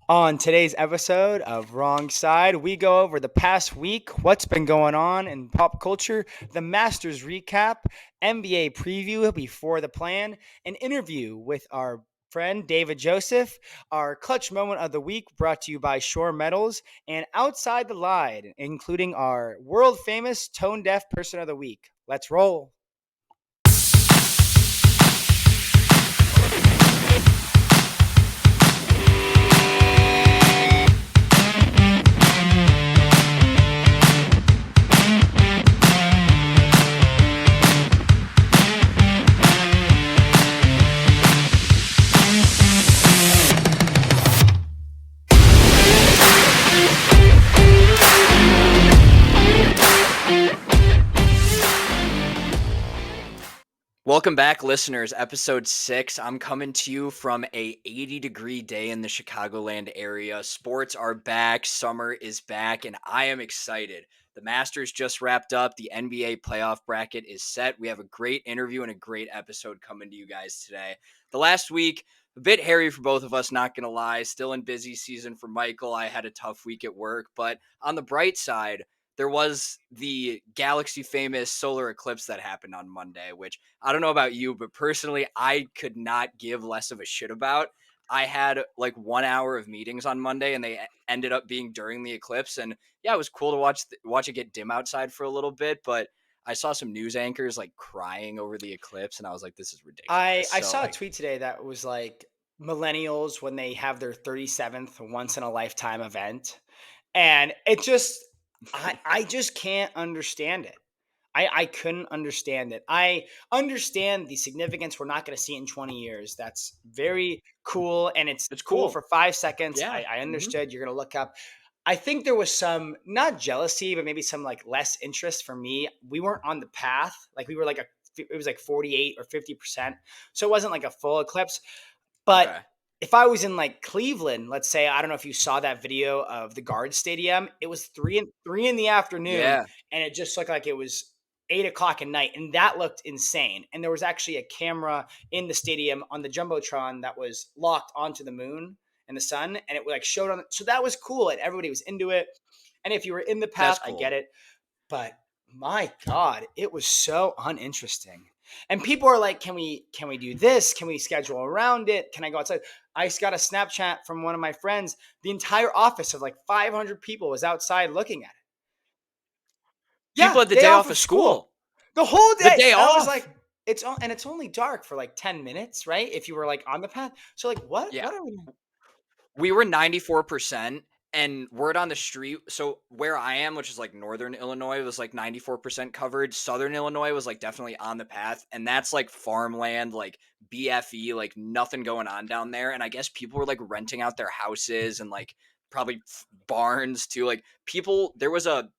On today's episode of Wrong Side, we go over the past week, what's been going on in pop culture, the Masters recap, NBA preview before the plan, an interview with our friend David Joseph, our clutch moment of the week brought to you by Shore Metals, and Outside the Line, including our world famous tone deaf person of the week. Let's roll. Welcome back, listeners. Episode 6. I'm coming to you from a 80-degree day in the Chicagoland area. Sports are back. Summer is back, and I am excited. The Masters just wrapped up. The NBA playoff bracket is set. We have a great interview and a great episode coming to you guys today. The last week, a bit hairy for both of us, not going to lie. Still in busy season for Michael. I had a tough week at work, but on the bright side, there was the galaxy famous solar eclipse that happened on Monday, which I don't know about you, but personally, I could not give less of a shit about. I had like 1 hour of meetings on Monday, and they ended up being during the eclipse. And yeah, it was cool to watch it get dim outside for a little bit. But I saw some news anchors like crying over the eclipse, and I was like, "This is I, ridiculous." I So saw a like, tweet today that was like millennials when they have their 37th once in a lifetime event. And it just, I just can't understand it. I couldn't understand it. I understand the significance. We're not going to see it in 20 years. That's very cool. And it's it's cool cool. for 5 seconds. Yeah. I Hmm. understood. You're going to look up. I think there was some, not jealousy, but maybe some like less interest for me. We weren't on the path. Like we were like it was like 48 or 50%. So it wasn't like a full eclipse. But Okay. if I was in like Cleveland, let's say, I don't know if you saw that video of the Guard Stadium. It was three in the afternoon, Yeah. and it just looked like it was 8 o'clock at night, and that looked insane. And there was actually a camera in the stadium on the jumbotron that was locked onto the moon and the sun, and it like showed on. So that was cool, and everybody was into it. And if you were in the That's path, I get cool. it. But my God, it was so uninteresting. And people are like, can we do this? Can we schedule around it? Can I go outside? I got a Snapchat from one of my friends. The entire office of like 500 people was outside looking at it. Yeah, People had the day day off off of of school. school. The whole The day. day And I was like, off. it's only dark for like 10 minutes, right? If you were like on the path. So like Yeah. what are we We were 94%, and word on the street. So where I am, which is like northern Illinois, was like 94% covered. Southern Illinois was like definitely on the path, and that's like farmland, like BFE, like nothing going on down there. And I guess people were like renting out their houses and like probably barns too. Like people, there was a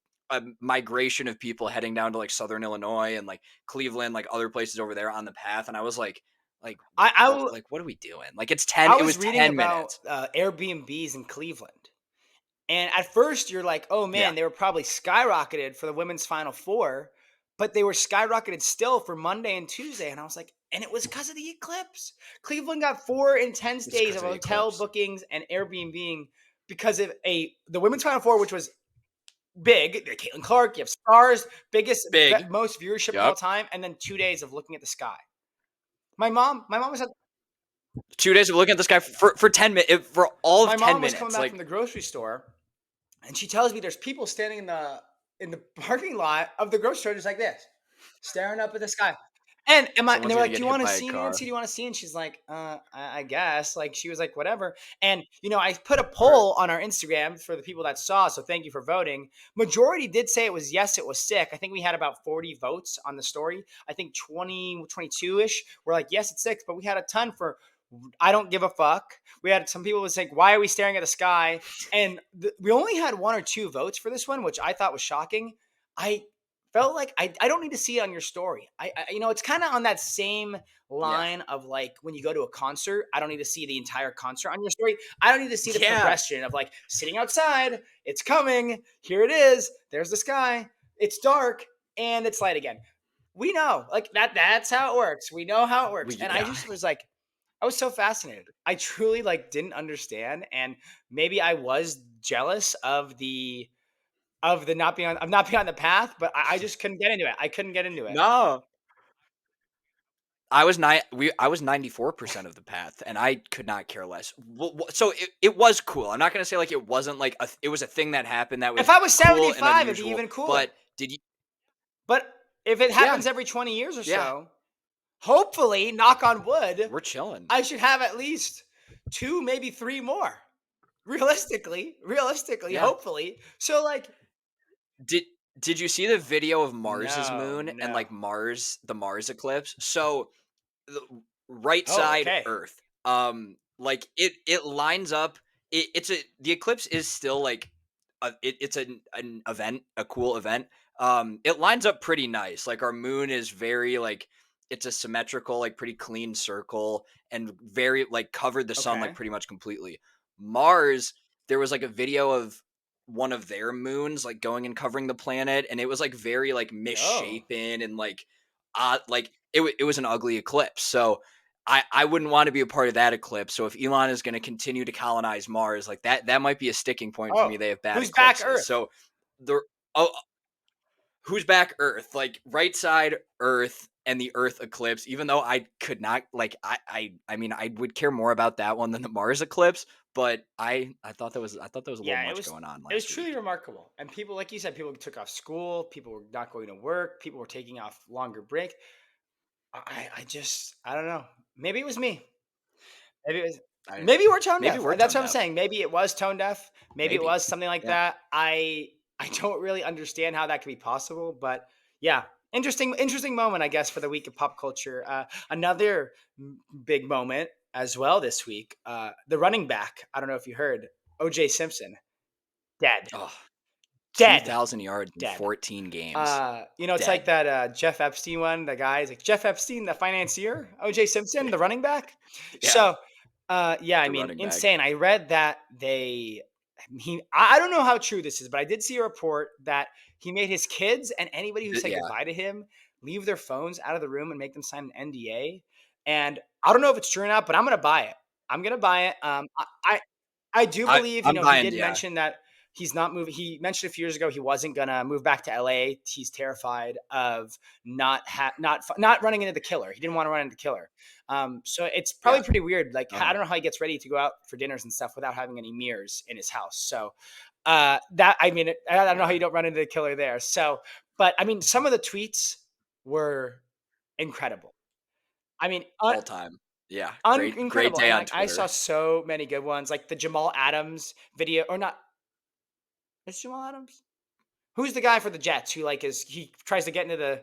migration of people heading down to like southern Illinois and like Cleveland, like other places over there on the path. And I was like I, I, what, w- like what are we doing? Like it's 10, I it was was reading 10 about minutes. Airbnbs in Cleveland. And at first, you're like, oh Yeah. man, they were probably skyrocketed for the women's Final Four, but they were skyrocketed still for Monday and Tuesday. And I was like, and it was because of the eclipse. Cleveland got 4 intense It's days because of of the hotel eclipse. bookings and Airbnb because of the women's Final Four, which was big. Caitlin Clark, you have stars, biggest, Big. most viewership of all Yep. time, and then 2 days of looking at the sky. My mom was at 2 days of looking at this guy for 10 minutes, for all of my ten mom was coming minutes. back from Like, the grocery store. And she tells me there's people standing in the parking lot of the grocery store just like this, staring up at the sky. And they someone's were gonna like, "Do get you hit want to by a see, car. Nancy? Do you want to see?" And she's like, I guess." Like she was like, "Whatever." And I put a Or poll on our Instagram for the people that saw. So thank you for voting. Majority did say it was yes, it was sick. I think we had about 40 votes on the story. I think 20, 22 ish were like, "Yes, it's sick," but we had a ton for I don't give a fuck. We had some people was like, "Why are we staring at the sky?" And we only had one or two votes for this one, which I thought was shocking. I felt like I don't need to see it on your story. It's kind of on that same yeah. line of like when you go to a concert. I don't need to see the entire concert on your story. I don't need to see the Yeah. progression of like sitting outside. It's coming. Here it is. There's the sky. It's dark and it's light again. We know like that. That's how it works. We know how it works. And I Yeah. just was like, I was so fascinated. I truly like didn't understand, and maybe I was jealous of the not being on the path, but I just couldn't get into it. I couldn't get into it. No. I was 94% of the path, and I could not care less. So it was cool. I'm not gonna say like it wasn't like it was a thing that happened that If was I was cool and 75, it'd be unusual. even cooler. But did you? But if it Yeah, happens every 20 years or yeah, so, hopefully, knock on wood, we're chilling. I should have at least 2, maybe 3 more. Realistically, Yeah. hopefully. So, like Did Did you see the video of Mars's no, moon and no. like the Mars eclipse? So the right Oh, side okay. Earth. Like it lines up. It's a the eclipse is still like it's an event, a cool event. It lines up pretty nice. Like our moon is very like it's a symmetrical, like pretty clean circle and very like covered the sun like Okay. pretty much completely. Mars, there was like a video of one of their moons like going and covering the planet, and it was like very like Oh. misshapen and like it was an ugly eclipse. So I wouldn't want to be a part of that eclipse. So if Elon is going to continue to colonize Mars, like that might be a sticking point for me. Oh. They have bad Who's back eclipses. Earth? So the oh, who's back Earth? Like right side Earth and the Earth eclipse. Even though I could not like I mean I would care more about that one than the Mars eclipse. But I thought there was a little Yeah, much going on it was last truly week. remarkable. And people, like you said, people took off school, people were not going to work, people were taking off longer break. I just I don't know. Maybe it was me. Maybe it was I maybe we're tone Maybe deaf. we're That's tone what I'm deaf. saying. Maybe it was tone deaf. Maybe it Maybe. was something like Yeah. that. I don't really understand how that could be possible, but yeah, interesting moment, I guess, for the week of pop culture. Another big moment as well this week. The running back. I don't know if you heard OJ Simpson dead, Oh, dead, 2,000 yards in dead. 14 games. It's like Dead. that Jeff Epstein one. The guy is like Jeff Epstein, the financier, OJ Simpson, the running back. Yeah, So, yeah, I the mean, running back. insane. I read that I don't know how true this is, but I did see a report that he made his kids and anybody who said Yeah. goodbye to him leave their phones out of the room and make them sign an NDA. And I don't know if it's true or not, but I'm gonna buy it. I'm gonna buy it. I do believe, I'm he buying, did yeah. mention that he's not moving. He mentioned a few years ago he wasn't gonna move back to LA. He's terrified of not running into the killer. He didn't want to run into the killer. So it's Yeah. probably pretty weird. Like I Uh-huh. don't know how he gets ready to go out for dinners and stuff without having any mirrors in his house. So that I mean, I don't know how Yeah. you don't run into the killer there. So, but I mean, some of the tweets were incredible. I mean, All time. Yeah. Great incredible. day And on like I saw Twitter. so many good ones, like the Jamal Adams video, or not. Is Jamal Adams? Who's the guy for the Jets who like is he tries to get into the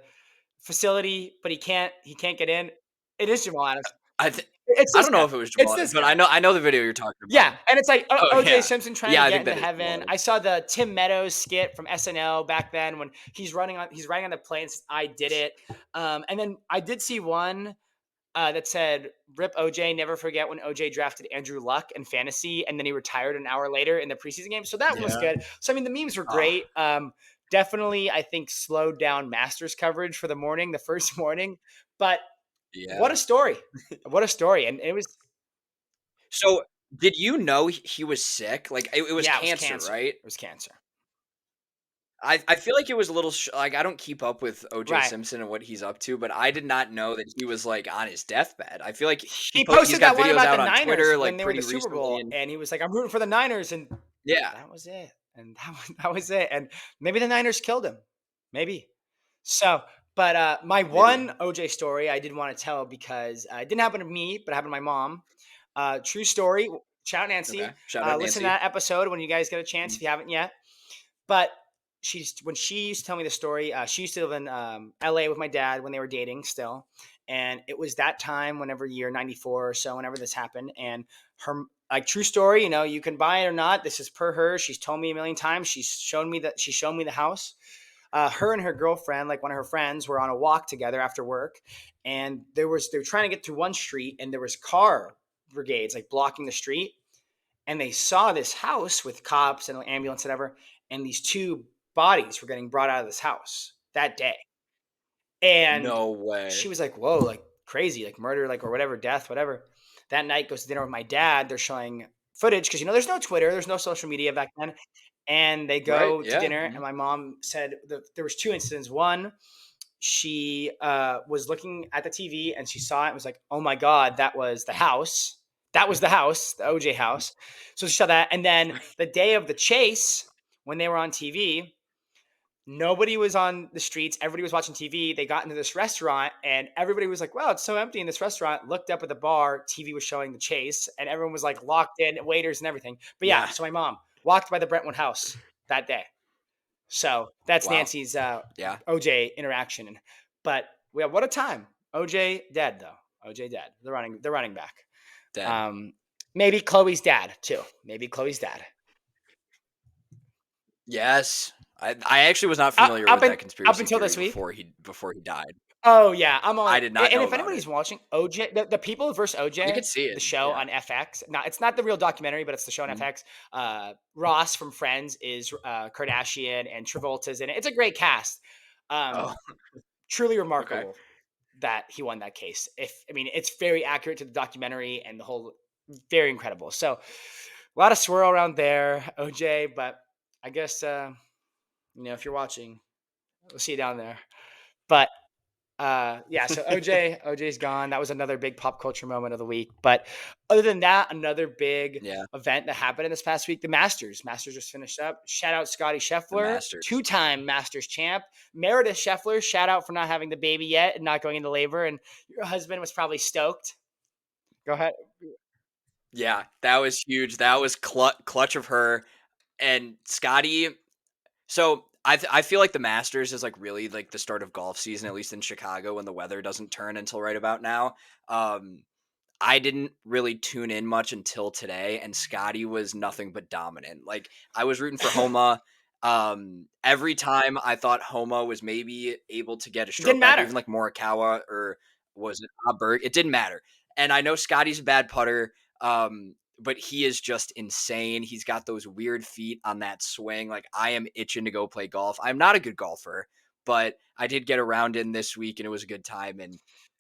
facility, but he can't get in? It is Jamal Adams. I th It's I this don't know guy. if it was It's Jamal, this but guy. I know the video you're talking about. Yeah, and it's like Oh, OJ yeah. Simpson trying to Yeah, I get think into that is Jamal heaven. I Adams. saw the Tim Meadows skit from SNL back then when he's riding on the plane. Says, I did it. And then I did see one that said "Rip OJ, never forget when OJ drafted Andrew Luck in fantasy, and then he retired an hour later in the preseason game." So that one was Yeah. good. So I mean, the memes were Oh, great. Definitely, I think slowed down Masters coverage for the morning, the first morning. But what yeah. a story! What a story! And it was So, did you know he was sick? Like, it was yeah, it was cancer, cancer. right? It was cancer. I feel like it was a little like, I don't keep up with OJ Right. Simpson and what he's up to, but I did not know that he was, like, on his deathbed. I feel like He he's posted got that one videos about the out on Niners Twitter, when like, they were in the pretty Super recently, Bowl, and and he was like, "I'm rooting for the Niners," and yeah. that was it. And that was it. And maybe the Niners killed him. Maybe. So, but my Maybe. one OJ story I did want to tell because it didn't happen to me, but it happened to my mom. True story. Shout out Okay. Nancy. Shout out Listen to Nancy. that episode when you guys get a chance Mhm. if you haven't yet. But when she used to tell me the story, she used to live in LA with my dad when they were dating still. And it was that time, whenever year 94 or so, whenever this happened. And her, like, true story, you can buy it or not. This is per her. She's told me a million times. She's shown me the house. Her and her girlfriend, like one of her friends, were on a walk together after work. And they were trying to get through one street, and there was car brigades like blocking the street. And they saw this house with cops and an ambulance, whatever, and these two bodies were getting brought out of this house that day. And No she way. was like, "Whoa, like crazy, like murder, like or whatever, death, whatever." that night, goes to dinner with my dad. They're showing footage because there's no Twitter, there's no social media back then, and they Right. go to Yeah. dinner. And Mhm. my mom said that there was two incidents. One, she was looking at the TV and she saw it and was like, "Oh my god, that was the house. That was the house, the OJ house." So she saw that, and then the day of the chase, when they were on TV, nobody was on the streets. Everybody was watching TV. They got into this restaurant, and everybody was like, "Wow, it's so empty in this restaurant." Looked up at the bar. TV was showing the chase, and everyone was like locked in, waiters and everything. But yeah, Yeah. so my mom walked by the Brentwood house that day. So that's Wow. Nancy's Yeah. OJ interaction. But yeah, what a time. OJ dead though. OJ dead. They're running back. Dead. Um, maybe Chloe's dad too. Maybe Chloe's dad. Yes. I actually was not Up, familiar up, with and, that up conspiracy until theory this week. before he died. Oh yeah, I'm on I it. did not And know if about it. anybody's watching OJ, the People versus I OJ, could see the it. show Yeah. on FX. Not It's not the real documentary, but it's the show on Mhm. FX. Ross from Friends is Kardashian, and Travolta's in it. It's a great cast. Oh, Truly okay. remarkable that he won that case. It's very accurate to the documentary and the whole, very incredible. So a lot of swirl around there, OJ. But I guess if you're watching, we'll see you down there. But yeah, so OJ's gone. That was another big pop culture moment of the week. But other than that, another big Yeah. event that happened in this past week, the Masters. Masters just finished up. Shout out Scotty The Scheffler, Masters. two-time Masters champ. Meredith Scheffler, shout out for not having the baby yet and not going into labor. And your husband was probably stoked. Go ahead. Yeah, that was huge. That was clutch of her and Scotty. So I feel like the Masters is like really like the start of golf season, at least in Chicago, when the weather doesn't turn until right about now. Um, I didn't really tune in much until today, and Scotty was nothing but dominant. Like I was rooting for Homa. Every time I thought Homa was maybe able to get a Didn't stroke back, or matter. even like Morikawa, or was it Berg? It didn't matter. And I know Scotty's a bad putter, but he is just insane. He's got those weird feet on that swing. Like I am itching to go play golf. I'm not a good golfer, but I did get around in this week, and it was a good time. And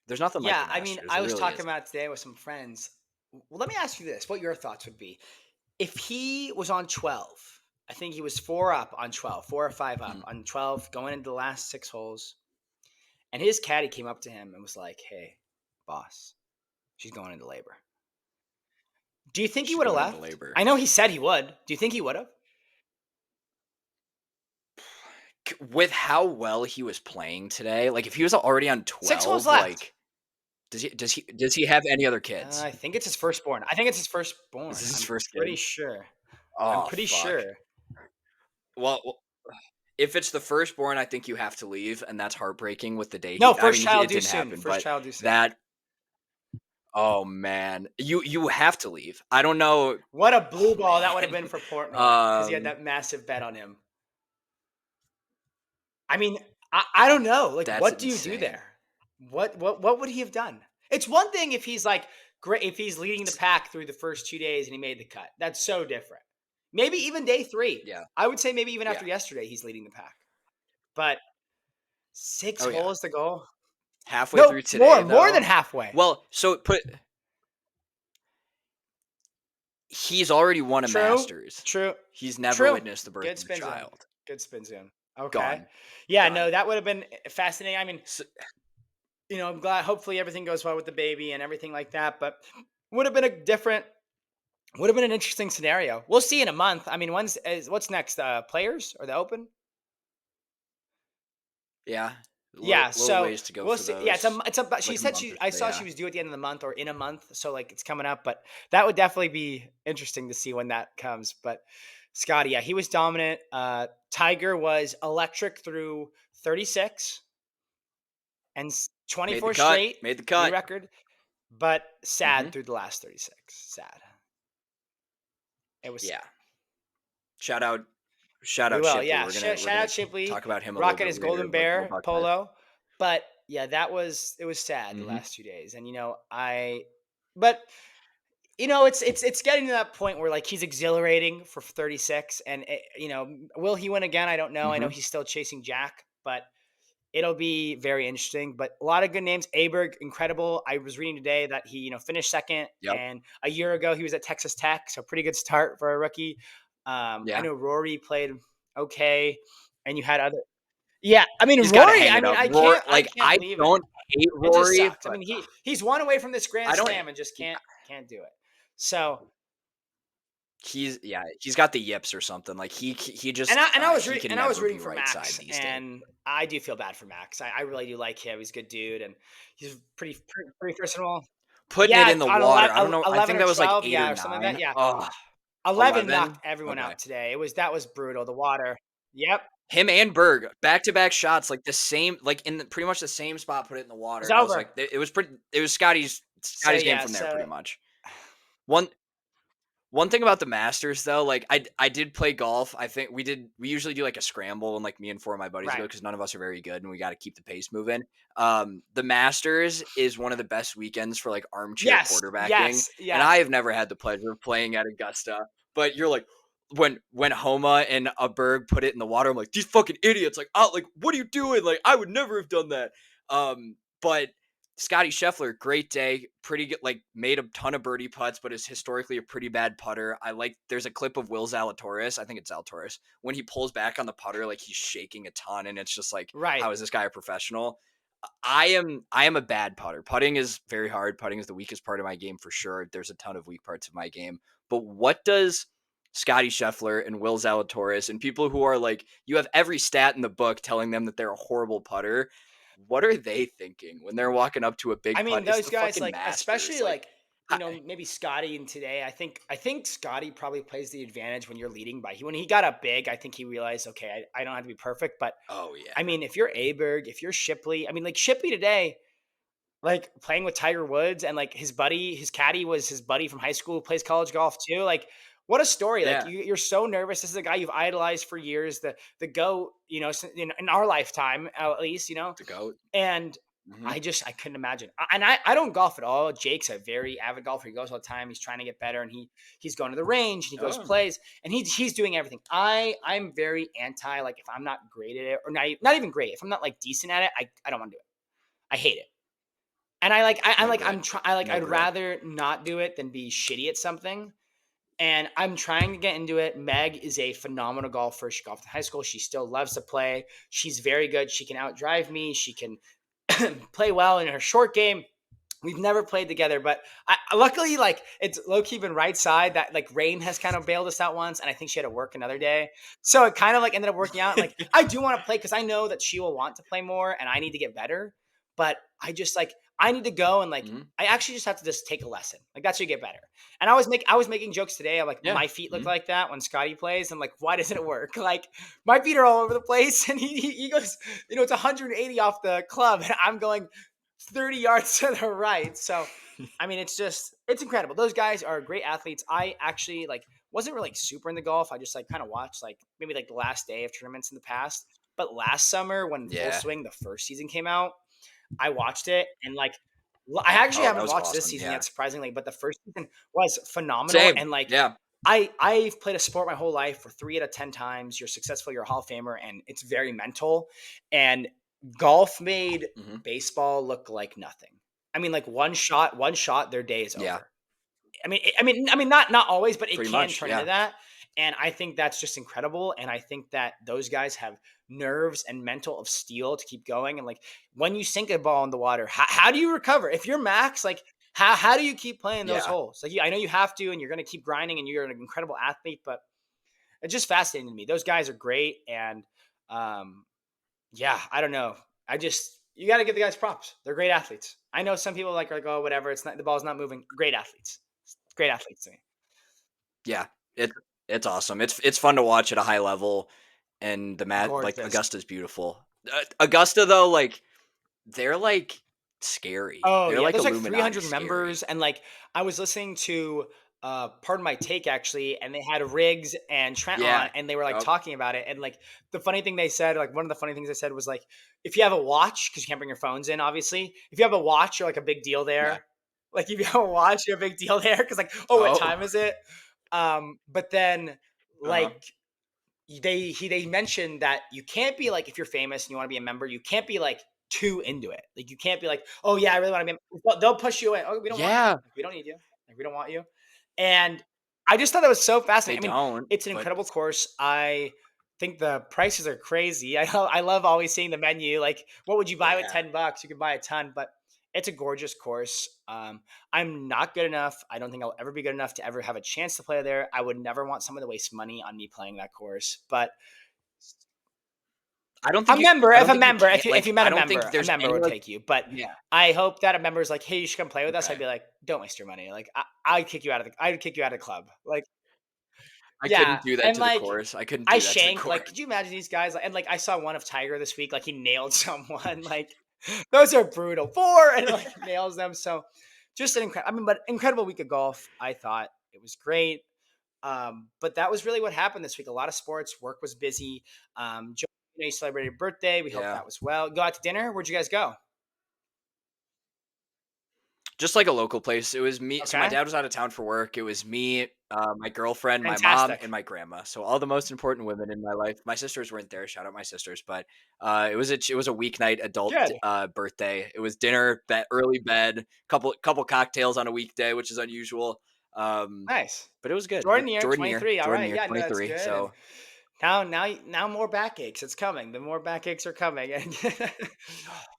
there's nothing like Yeah, the Masters. I There was really talking isn't. about it today with some friends. Well, let me ask you this: what your thoughts would be if he was on 12? I think he was four up on 12, 4 or 5 up Mm. on 12, going into the last 6 holes. And his caddy came up to him and was like, "Hey, boss, she's going into labor." Do you think he She's would have going into left? labor. I know he said he would. Do you think he would have? With how well he was playing today, like if he was already on 6 holes 12, left. like does he have any other kids? I think it's his firstborn. I think it's his Is firstborn. this his I'm first pretty kid? sure. I'm Oh pretty fuck. sure. Well, if it's the firstborn, I think you have to leave, and that's heartbreaking with the day No, I first mean, child it due didn't soon. happen, First but child due soon. that oh man. You have to leave. I don't know. What a blue Oh ball that would have man. been for Portnoy because he had Um that massive bet on him. I mean, I don't know. Like, that's what do you do insane. there? What would he have done? It's one thing if he's like great, if he's leading the pack through the first 2 days and he made the cut. That's so different. Maybe even day three. Yeah. I would say maybe even Yeah. after yesterday, he's leading the pack. But six Oh yeah. holes to go. Halfway No, through today more than though. halfway. Well, so put he's already won a True, Masters. true, He's never true. witnessed the birth Good of a spin zone. child. Good spin zone. Okay. Gone. Yeah, no, Done. that would have been fascinating. S I'm glad. Hopefully, everything goes well with the baby and everything like that. But would have been would have been an interesting scenario. We'll see in a month. What's next? Players or the Open? yeah. Yeah. Little So ways to go we'll for see. Yeah, those. but she Like a said month or I so, saw yeah. she was due at the end of the month or in a month. So like it's coming up. But that would definitely be interesting to see when that comes. But Scotty, yeah, he was dominant. Tiger was electric through 36 and Made the 24 cut. straight, Made the new cut. record. But sad Mhm. through the last 36. Sad. It was sad. Yeah. Shout out shout We out will, Shipley. yeah. We're Shout gonna out Shipley, talk about him a little rocking bit his later, Golden but go Bear Buckeyes. polo. But yeah, it was sad the Mhm. last 2 days. And but it's getting to that point where like he's exhilarating for 36. And will he win again? I don't know. I know Mhm. he's still chasing Jack, but it'll be very interesting. But a lot of good names. Aberg, incredible. I was reading today that he, finished second, Yep. and a year ago he was at Texas Tech, so pretty good start for a rookie. I Yeah. know Rory played okay, and you had other. Yeah, I mean He's got to Rory. hang I it mean up. I Like, can't I believe it. don't hate It just Rory, sucks. I but mean he's one away from this Grand I don't. Slam and just can't do it. So He's got the yips or something. Like he just he can I was never rooting be for right side Max, these days. and I do feel bad for Max. I really do like him. He's a good dude, and he's pretty personable. Putting it Yeah, in the on water. I don't know. I 11 think or that was like 12, 8 or yeah, or something like that. 9. Yeah, Oh, 11 knocked 11. everyone Okay. out today. That was brutal. The water. Yep. Him and Berg, back-to-back shots, like the same, like in pretty much the same spot, put it in the It's water, and I was over. like, it was Scotty's game Yeah. from there, So pretty much. One One thing about the Masters though, like I did play golf. I think we usually do like a scramble and like me and four of my buddies go right. because none of us are very good and we got to keep the pace moving. The Masters is one of the best weekends for like armchair Yes. quarterbacking, Yes. and Yes. I have never had the pleasure of playing at Augusta. But you're like when Homa and a Berg put it in the water, I'm like these fucking idiots. Like oh, like what are you doing? Like I would never have done that. But Scotty Scheffler, great day, pretty good. Like made a ton of birdie putts, but is historically a pretty bad putter. There's a clip of Will Zalatoris, I think it's Zalatoris, when he pulls back on the putter, like he's shaking a ton, and it's just like, Right. how is this guy a professional? I am a bad putter. Putting is very hard. Putting is the weakest part of my game for sure. There's a ton of weak parts of my game, but what does Scotty Scheffler and Will Zalatoris and people who are like, you have every stat in the book telling them that they're a horrible putter, what are they thinking when they're walking up to a I big mean, putt? It's those the guys, fucking like, Masters. especially Like, like, I, maybe Scotty and today, I think Scotty probably plays the advantage when you're leading by when he got up big, I think he realized, okay, I don't have to be perfect. But oh yeah, I mean, if you're Aberg, if you're Shipley, I mean, like Shipley today, like playing with Tiger Woods and like his caddy was his buddy from high school who plays college golf too. Like, what a story! Like yeah, you're so nervous. This is a guy you've idolized for years, the goat, in our lifetime at least, the goat. and Hmm. I couldn't imagine. And I don't golf at all. Jake's a very avid golfer. He goes all the time. He's trying to get better, and he's going to the range and he goes Oh, plays, and he's doing everything. I'm very anti, like if I'm not great at it, or not even great, if I'm not like decent at it, I don't want to do it. I hate it. And I no like good, no I'd grit. rather not do it than be shitty at something. And I'm trying to get into it. Meg is a phenomenal golfer. She golfed in high school. She still loves to play. She's very good. She can outdrive me. She can play well in her short game. We've never played together, but luckily, like it's low key been right side that like rain has kind of bailed us out once, and I think she had to work another day, so it kind of like ended up working out. Like I do want to play because I know that she will want to play more, and I need to get better. But I just like I need to go and like Hmm. I actually just have to just take a lesson. Like that should get better. And I was making jokes today. I'm like Yeah. my feet look Hmm. like that when Scotty plays. I'm like, why doesn't it work? Like my feet are all over the place, and he goes, it's 180 off the club, and I'm going 30 yards to the right. So, I mean, it's incredible. Those guys are great athletes. I actually like wasn't really like, super into golf. I just like kind of watched like maybe like the last day of tournaments in the past. But last summer when Full Yeah. Swing, the first season came out, I watched it and like I actually Oh, that haven't was watched this awesome. season Yeah. yet, surprisingly, but the first season was phenomenal. Same. And like Yeah. I've played a sport my whole life for 3 out of 10 times. You're successful, you're a Hall of Famer, and it's very mental. And golf made Hmm. baseball look like nothing. I mean, like one shot, their day is Yeah. over. Not always, but it Pretty can much. turn into Yeah. that. And I think that's just incredible. And I think that those guys have nerves and mental of steel to keep going. And like when you sink a ball in the water, how do you recover? If you're Max, like how do you keep playing those Yeah. holes? Like I know you have to, and you're going to keep grinding, and you're an incredible athlete. But it's just fascinating to me. Those guys are great, and um, yeah, I don't know. You got to give the guys props. They're great athletes. I know some people like are like, oh, whatever. It's not the ball's not moving. Great athletes. Great athletes to me. Yeah. It it's awesome. It's fun to watch at a high level, and like Gorgeous. Augusta's beautiful. Augusta though, like they're like scary. Oh They're yeah, like there's like Illuminati 300 scary. members, and like I was listening to Pardon My Take actually, and they had Riggs and Trent on, Yeah. and they were like Yep. talking about it, and like the funny thing they said, like one of the funny things they said was like, if you have a watch, because you can't bring your phones in, obviously, if you have a watch, you're like a big deal Yeah. there. Like if you have a watch, you're a big deal there, because like, oh, what Oh. time is it? But then Uh-huh. like they mentioned that you can't be like, if you're famous and you want to be a member, you can't be like too into it. Like you can't be like, oh yeah, I really want to be. They'll push you away. Oh, we don't want you. Yeah, Like, we don't need you. Like we don't want you. And I just thought that was so they fascinating. I mean, don't, it's an but incredible course. I think the prices are crazy. I love always seeing the menu. Like, what would you buy with yeah. $10? You could buy a ton, but it's a gorgeous course. I'm not good enough. I don't think I'll ever be good enough to ever have a chance to play there. I would never want someone to waste money on me playing that course. But I if don't a think you member, can't, if like, you met I don't think a there's member any, would like, take you. But yeah, I hope that a member is like, hey, you should come play with us. I'd okay. be like, don't waste your money. Like I'd kick you out of I'd kick you out of the club. Like, I yeah, couldn't do that and to the like course. I couldn't I do that to the shank. course. Like, could you imagine these guys? And like, I saw one of Tiger this week. Like, he nailed someone. Like, those are brutal. Four and like nails them. So, just an incredible. I mean, but incredible week of golf. I thought it was great. But that was really what happened this week. A lot of sports. Work was busy. Joe, you celebrated your birthday. We hope Yeah. that was well. Go out to dinner. Where'd you guys go? Just like a local place. It was me, so my Okay, dad was out of town for work. It was me, my girlfriend, my mom, and fantastic. my grandma. So all the most important women in my life. My sisters weren't there. Shout out my sisters, but it was a weeknight adult Good, birthday. It was dinner, early bed, couple cocktails on a weekday, which is unusual. Um, nice. but it was good. Jordan year, 23. All Jordan right, year, yeah, no, that's 23. good. And So now more backaches. It's coming. The more backaches are coming.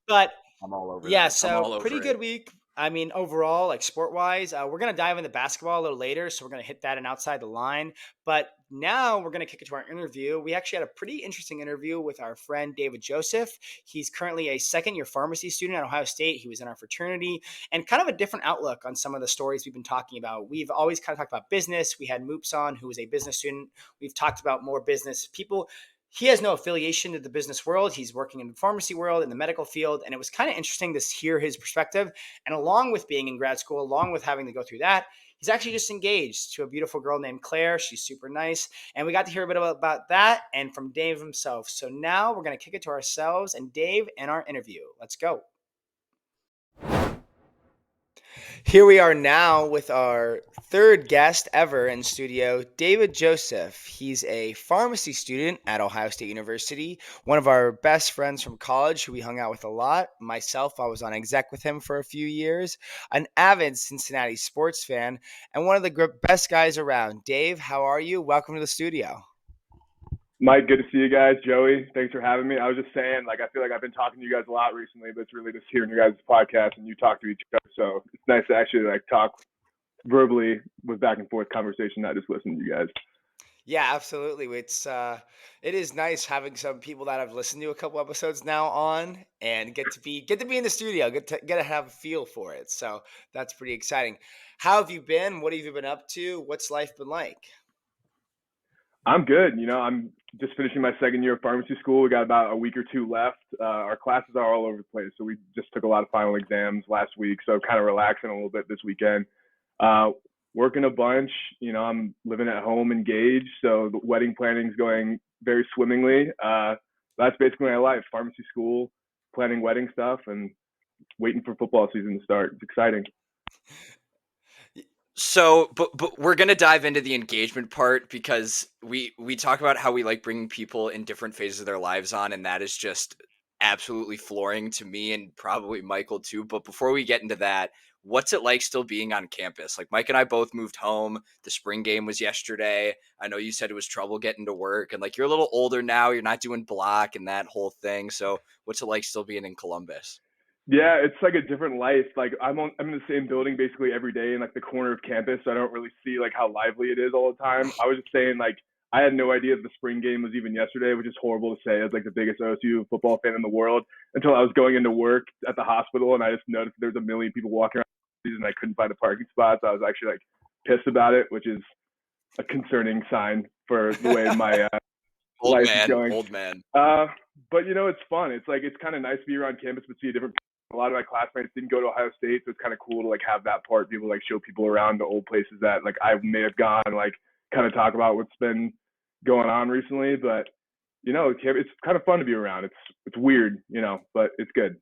But I'm all over yeah, that. I'm so all pretty over it. good week. I mean, overall, like sport wise, we're gonna dive into basketball a little later, so we're gonna hit that and outside the line. But now we're gonna kick it to our interview. We actually had a pretty interesting interview with our friend David Joseph. He's currently a second year pharmacy student at Ohio State. He was in our fraternity, and kind of a different outlook on some of the stories we've been talking about. We've always kind of talked about business. We had Moops on, who was a business student. We've talked about more business people. He has no affiliation to the business world. He's working in the pharmacy world, in the medical field. And it was kind of interesting to hear his perspective. And along with being in grad school, along with having to go through that, he's actually just engaged to a beautiful girl named Claire. She's super nice. And we got to hear a bit about that and from Dave himself. So now we're going to kick it to ourselves and Dave and our interview. Let's go. Here we are now with our third guest ever in studio, David Joseph. He's a pharmacy student at Ohio State University, one of our best friends from college who we hung out with a lot. Myself, I was on exec with him for a few years, an avid Cincinnati sports fan, and one of the best guys around. Dave, how are you? Welcome to the studio. Mike, good to see you guys. Joey, thanks for having me. I was just saying, like, I feel like I've been talking to you guys a lot recently, but it's really just hearing your guys' podcast and you talk to each other. So it's nice to actually like talk verbally with back and forth conversation, not just listen to you guys. Yeah, absolutely. It is nice having some people that I've listened to a couple episodes now on and get to be in the studio, get to have a feel for it. So that's pretty exciting. How have you been? What have you been up to? What's life been like? I'm good. I'm just finishing my second year of pharmacy school. We got about a week or two left. Our classes are all over the place. So we just took a lot of final exams last week. So kind of relaxing a little bit this weekend. Uh, Working a bunch. I'm living at home engaged. So the wedding planning is going very swimmingly. That's basically my life: pharmacy school, planning wedding stuff, and waiting for football season to start. It's exciting. So, but we're gonna dive into the engagement part because we talk about how we like bringing people in different phases of their lives on, and that is just absolutely flooring to me and probably Michael too. But before we get into that, what's it like still being on campus? Like Mike and I both moved home. The spring game was yesterday. I know you said it was trouble getting to work, and like you're a little older now. You're not doing block and that whole thing. So, what's it like still being in Columbus? Yeah, it's like a different life. Like I'm in the same building basically every day in like the corner of campus, so I don't really see like how lively it is all the time. I was just saying like I had no idea the spring game was even yesterday, which is horrible to say as like the biggest OSU football fan in the world until I was going into work at the hospital and I just noticed there's a million people walking around and I couldn't find a parking spot. So I was actually like pissed about it, which is a concerning sign for the way my Old life is man, going. old man. Uh, but it's fun. It's like it's kind of nice to be around campus, but see a different. A lot of my classmates didn't go to Ohio State, so it's kind of cool to like have that part. People like show people around the old places that like I may have gone, like kind of talk about what's been going on recently. But it's kind of fun to be around. It's weird, but it's good.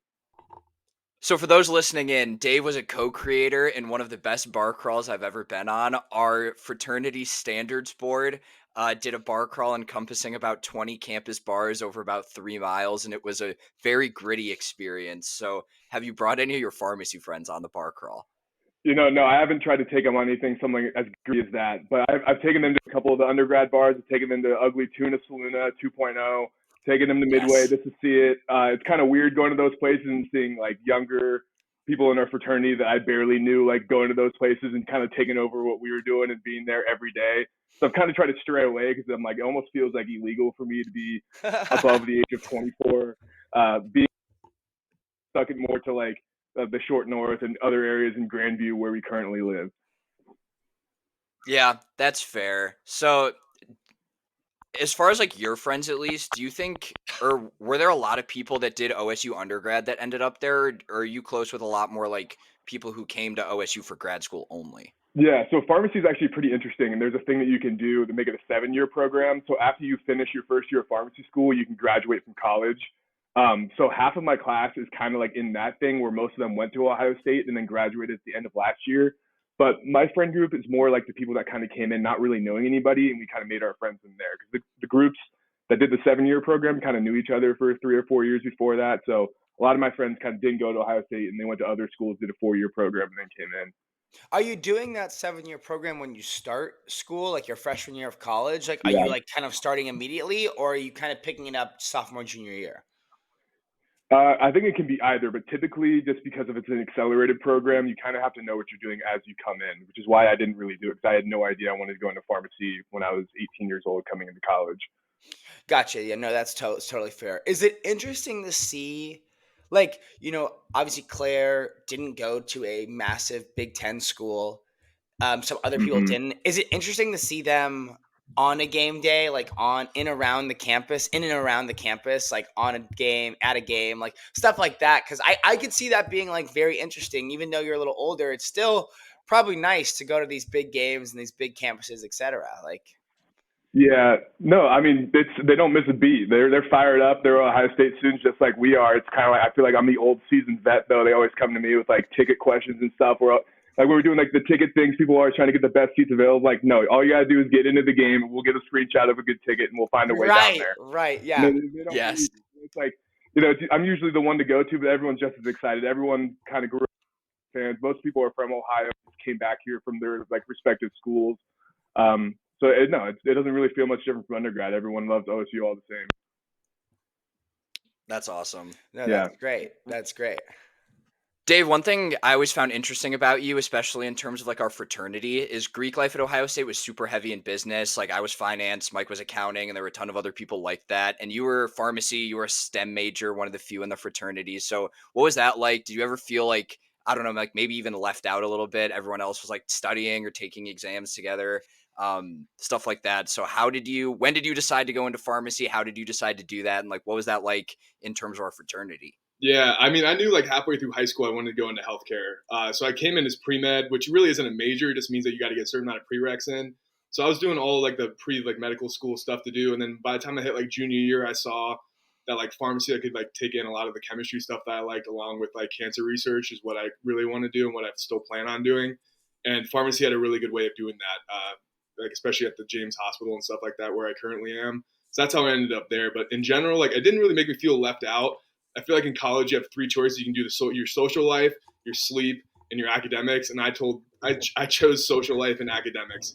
So for those listening in, Dave was a co-creator in one of the best bar crawls I've ever been on, our fraternity standards board. did a bar crawl encompassing about 20 campus bars over about 3 miles, and it was a very gritty experience. So, have you brought any of your pharmacy friends on the bar crawl? No, I haven't tried to take them on anything something as gritty as that, but I've taken them to a couple of the undergrad bars. I've taken them to Ugly Tuna Saloona 2.0, taken them to Midway Yes. just to see it. It's kind of weird going to those places and seeing like younger people in our fraternity that I barely knew, like going to those places and kind of taking over what we were doing and being there every day. So I've kind of tried to stray away because I'm like, it almost feels like illegal for me to be above the age of 24, being stuck it more to like the short north and other areas in Grandview where we currently live. Yeah, that's fair. So, as far as like your friends at least, do you think, or were there a lot of people that did OSU undergrad that ended up there, or are you close with a lot more like people who came to OSU for grad school only? Yeah, so pharmacy is actually pretty interesting, and there's a thing that you can do to make it a 7-year program. So after you finish your first year of pharmacy school, you can graduate from college. So half of my class is kind of like in that thing where most of them went to Ohio State and then graduated at the end of last year. But my friend group is more like the people that kind of came in not really knowing anybody, and we kind of made our friends in there because the groups that did the 7-year program kind of knew each other for 3 or 4 years before that. So a lot of my friends kind of didn't go to Ohio State and they went to other schools, did a 4-year program, and then came in. Are you doing that 7-year program when you start school, like your freshman year of college? Like, are Yeah. you like kind of starting immediately, or are you kind of picking it up sophomore, junior year? I think it can be either, but typically, just because if it's an accelerated program, you kind of have to know what you're doing as you come in, which is why I didn't really do it because I had no idea I wanted to go into pharmacy when I was 18 years old coming into college. Gotcha. Yeah, no, that's totally fair. Is it interesting to see, like, obviously Claire didn't go to a massive Big Ten school. Some other people Hmm. didn't. Is it interesting to see them on a game day, like in and around the campus, like on a game, at a game, like stuff like that? Because I could see that being like very interesting. Even though you're a little older, it's still probably nice to go to these big games and these big campuses, etc. Like, Yeah, no, I mean they don't miss a beat. They're fired up. They're Ohio State students just like we are. It's kind of like I feel like I'm the old seasoned vet though. They always come to me with like ticket questions and stuff. Where like we were doing like the ticket things, people are always trying to get the best seats available. Like no, all you gotta do is get into the game. And we'll get a screenshot of a good ticket and we'll find a way down right, there. right, You know, yeah. they don't Yes. really, it's like I'm usually the one to go to, but everyone's just as excited. Everyone kind of grew up fans. Most people are from Ohio, came back here from their like respective schools. So it doesn't really feel much different from undergrad. Everyone loves OSU all the same. That's awesome. No, Yeah. that's great. That's great. Dave, one thing I always found interesting about you, especially in terms of like our fraternity, is Greek life at Ohio State was super heavy in business. Like I was finance, Mike was accounting, and there were a ton of other people like that. And you were pharmacy, you were a STEM major, one of the few in the fraternity. So what was that like? Did you ever feel like, I don't know, like maybe even left out a little bit? Everyone else was like studying or taking exams together, stuff like that. So when did you decide to go into pharmacy? How did you decide to do that? And like, what was that like in terms of our fraternity? Yeah, I mean, I knew like halfway through high school I wanted to go into healthcare. So I came in as pre-med, which really isn't a major. It just means that you got to get a certain amount of prereqs in. So I was doing all like the medical school stuff to do, and then by the time I hit like junior year, I saw that like pharmacy I could like take in a lot of the chemistry stuff that I liked, along with like cancer research is what I really want to do and what I still plan on doing. And pharmacy had a really good way of doing that, like especially at the James Hospital and stuff like that where I currently am. So that's how I ended up there. But in general, like it didn't really make me feel left out. I feel like in college you have three choices. You can do your social life, your sleep, and your academics. And I chose social life and academics.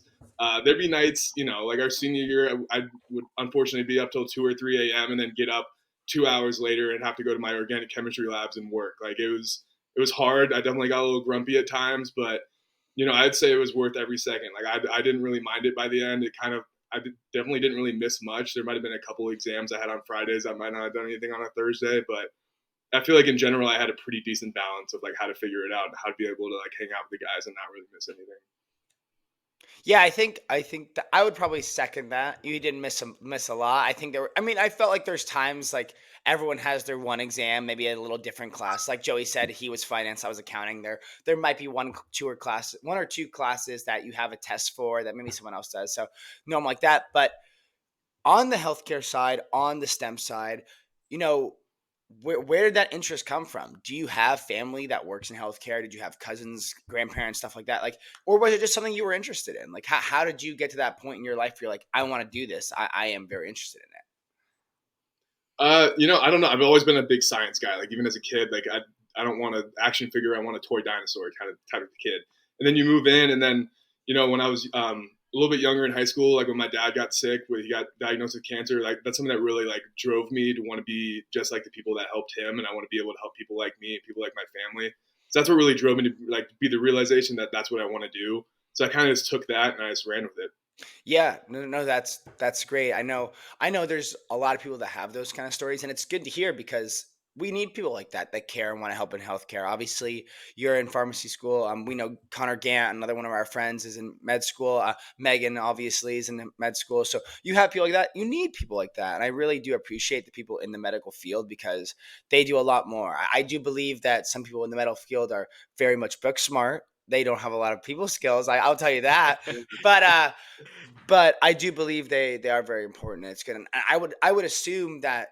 There'd be nights, like our senior year, I would unfortunately be up till 2 or 3 a.m. and then get up 2 hours later and have to go to my organic chemistry labs and work. Like it was hard. I definitely got a little grumpy at times, but I'd say it was worth every second. Like I didn't really mind it by the end. Definitely didn't really miss much. There might have been a couple of exams I had on Fridays. I might not have done anything on a Thursday, but I feel like in general I had a pretty decent balance of like how to figure it out and how to be able to like hang out with the guys and not really miss anything. Yeah, I think that I would probably second that. You didn't miss a lot. I think there were. I mean, I felt like there's times like everyone has their one exam, maybe a little different class. Like Joey said, he was finance, I was accounting. There might be one or two classes that you have a test for that maybe someone else does. So no, I'm like that. But on the healthcare side, on the STEM side, you know, where did that interest come from? Do you have family that works in healthcare? Did you have cousins, grandparents, stuff like that? Like, or was it just something you were interested in? Like, how did you get to that point in your life where you're like, I want to do this. I am very interested in it. I don't know. I've always been a big science guy. Like even as a kid, like I don't want an action figure. I want a toy dinosaur kind of type of kid. And then you move in, and then when I was a little bit younger in high school, like when my dad got sick, when he got diagnosed with cancer, like that's something that really like drove me to want to be just like the people that helped him, and I want to be able to help people like me and people like my family. So that's what really drove me to like be the realization that that's what I want to do. So I kind of just took that and I just ran with it. Yeah, no, that's great. I know there's a lot of people that have those kind of stories, and it's good to hear because we need people like that care and want to help in healthcare. Obviously, you're in pharmacy school. We know Connor Gant, another one of our friends, is in med school. Megan obviously is in med school. So you have people like that. You need people like that, and I really do appreciate the people in the medical field because they do a lot more. I do believe that some people in the medical field are very much book smart. They don't have a lot of people skills. I'll tell you that. But I do believe they are very important. It's good. And I would assume that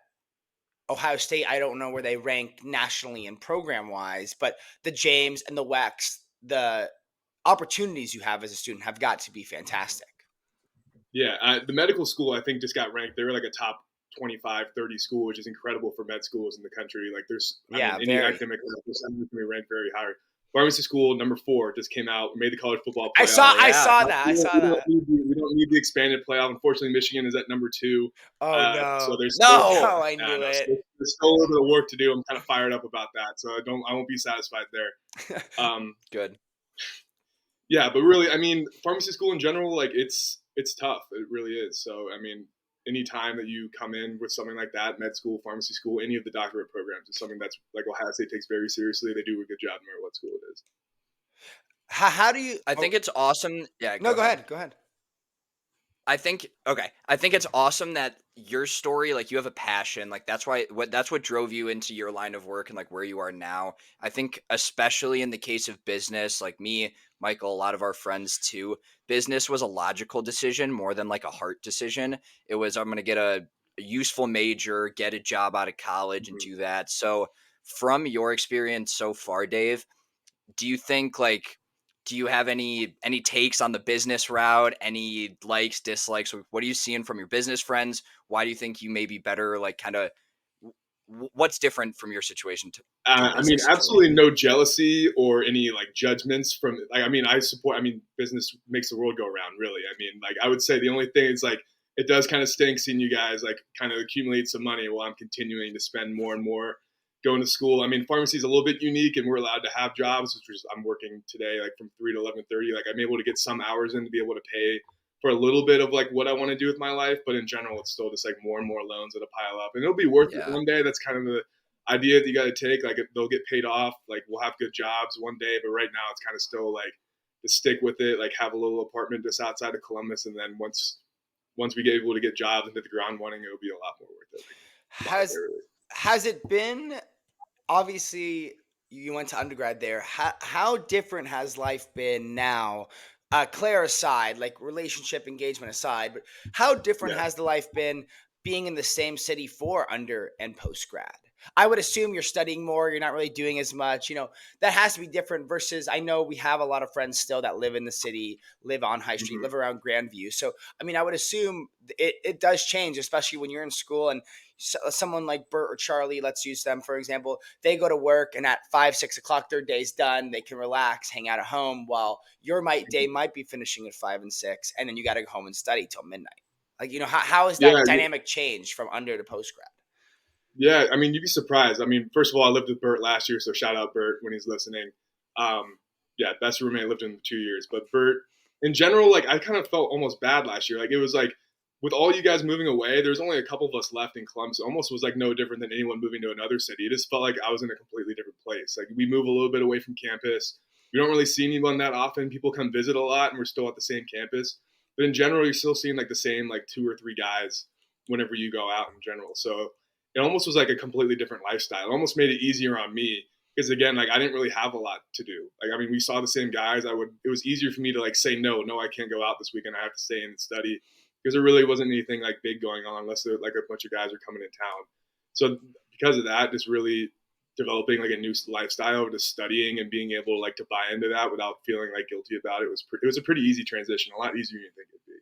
Ohio State, I don't know where they rank nationally and program wise, but the James and the Wex, the opportunities you have as a student have got to be fantastic. Yeah, the medical school I think just got ranked. They were like a top 25, 30 school, which is incredible for med schools in the country. Like Yeah, any very. academic percentage can be ranked very high. Pharmacy school #4 just came out, made the college football I playoff. saw Oh I yeah. saw that. I saw that. We don't need the expanded playoff. Unfortunately, Michigan is at #2. Oh So no. there's still, No. No, I knew no, it. there's still a little bit of work to do. I'm kind of fired up about that. So I won't be satisfied there. Um, Good. yeah, but really, I mean, pharmacy school in general, like it's tough. It really is. So I mean, any time that you come in with something like that, med school, pharmacy school, any of the doctorate programs is something that's like Ohio State takes very seriously. They do a good job no matter what school it is. How do you I oh, think it's awesome. Yeah, no, go go ahead. ahead. Go ahead. I think it's awesome that your story, like you have a passion, like that's what drove you into your line of work and like where you are now. I think especially in the case of business, like me, Michael, a lot of our friends too, business was a logical decision more than like a heart decision. It was I'm going to get a useful major, get a job out of college and Mhm. do that. So from your experience so far, Dave, do you think like do you have any takes on the business route, any likes, dislikes? What are you seeing from your business friends? Why do you think you may be better, like kind of what's different from your situation to the I mean, business absolutely situation? no jealousy or any like judgments from like. I mean, I support. I mean, business makes the world go around. Really, I mean, like I would say the only thing is like it does kind of stink seeing you guys like kind of accumulate some money while I'm continuing to spend more and more going to school. I mean, pharmacy is a little bit unique, and we're allowed to have jobs, which is I'm working today like from 3 to 11:30. Like I'm able to get some hours in to be able to pay for a little bit of like what I want to do with my life, but in general, it's still just like more and more loans that pile up, and it'll be worth it Yeah. one day. That's kind of the idea that you got to take. Like they'll get paid off. Like we'll have good jobs one day, but right now it's kind of still like to stick with it. Like have a little apartment just outside of Columbus, and then once we get able to get jobs and hit the ground running, it'll be a lot more worth it. Like Has monetarily. has it been obviously you went to undergrad there. How different has life been now? Claire aside, like relationship engagement aside, but how different Yeah. has the life been being in the same city for under and post grad? I would assume you're studying more, you're not really doing as much. That has to be different versus I know we have a lot of friends still that live in the city, live on High Street, Hmm. live around Grandview. So, I mean, I would assume it does change, especially when you're in school and someone like Bert or Charlie, let's use them for example, they go to work and at 5, 6 o'clock their day's done. They can relax, hang out at home while your day might be finishing at 5 and 6, and then you got to go home and study till midnight. Like, how has that Yeah. dynamic changed from under to post grad? Yeah. I mean, you'd be surprised. I mean, first of all, I lived with Bert last year, so shout out Bert when he's listening. Yeah, best roommate. I lived in 2 years, but Bert, in general, like I kind of felt almost bad last year. Like it was like with all you guys moving away, there's only a couple of us left in Columbus. It almost was like no different than anyone moving to another city. It just felt like I was in a completely different place. Like we move a little bit away from campus. We don't really see anyone that often. People come visit a lot, and we're still at the same campus. But in general, you're still seeing like the same like 2 or 3 guys whenever you go out in general. So it almost was like a completely different lifestyle. It almost made it easier on me because again, like I didn't really have a lot to do. Like I mean, we saw the same guys. It was easier for me to like say no, I can't go out this weekend. I have to stay in and study because there really wasn't anything like big going on unless there like a bunch of guys are coming in town. So because of that, just really developing like a new lifestyle, just studying and being able like to buy into that without feeling like guilty about it was a pretty easy transition, a lot easier than you think it'd be.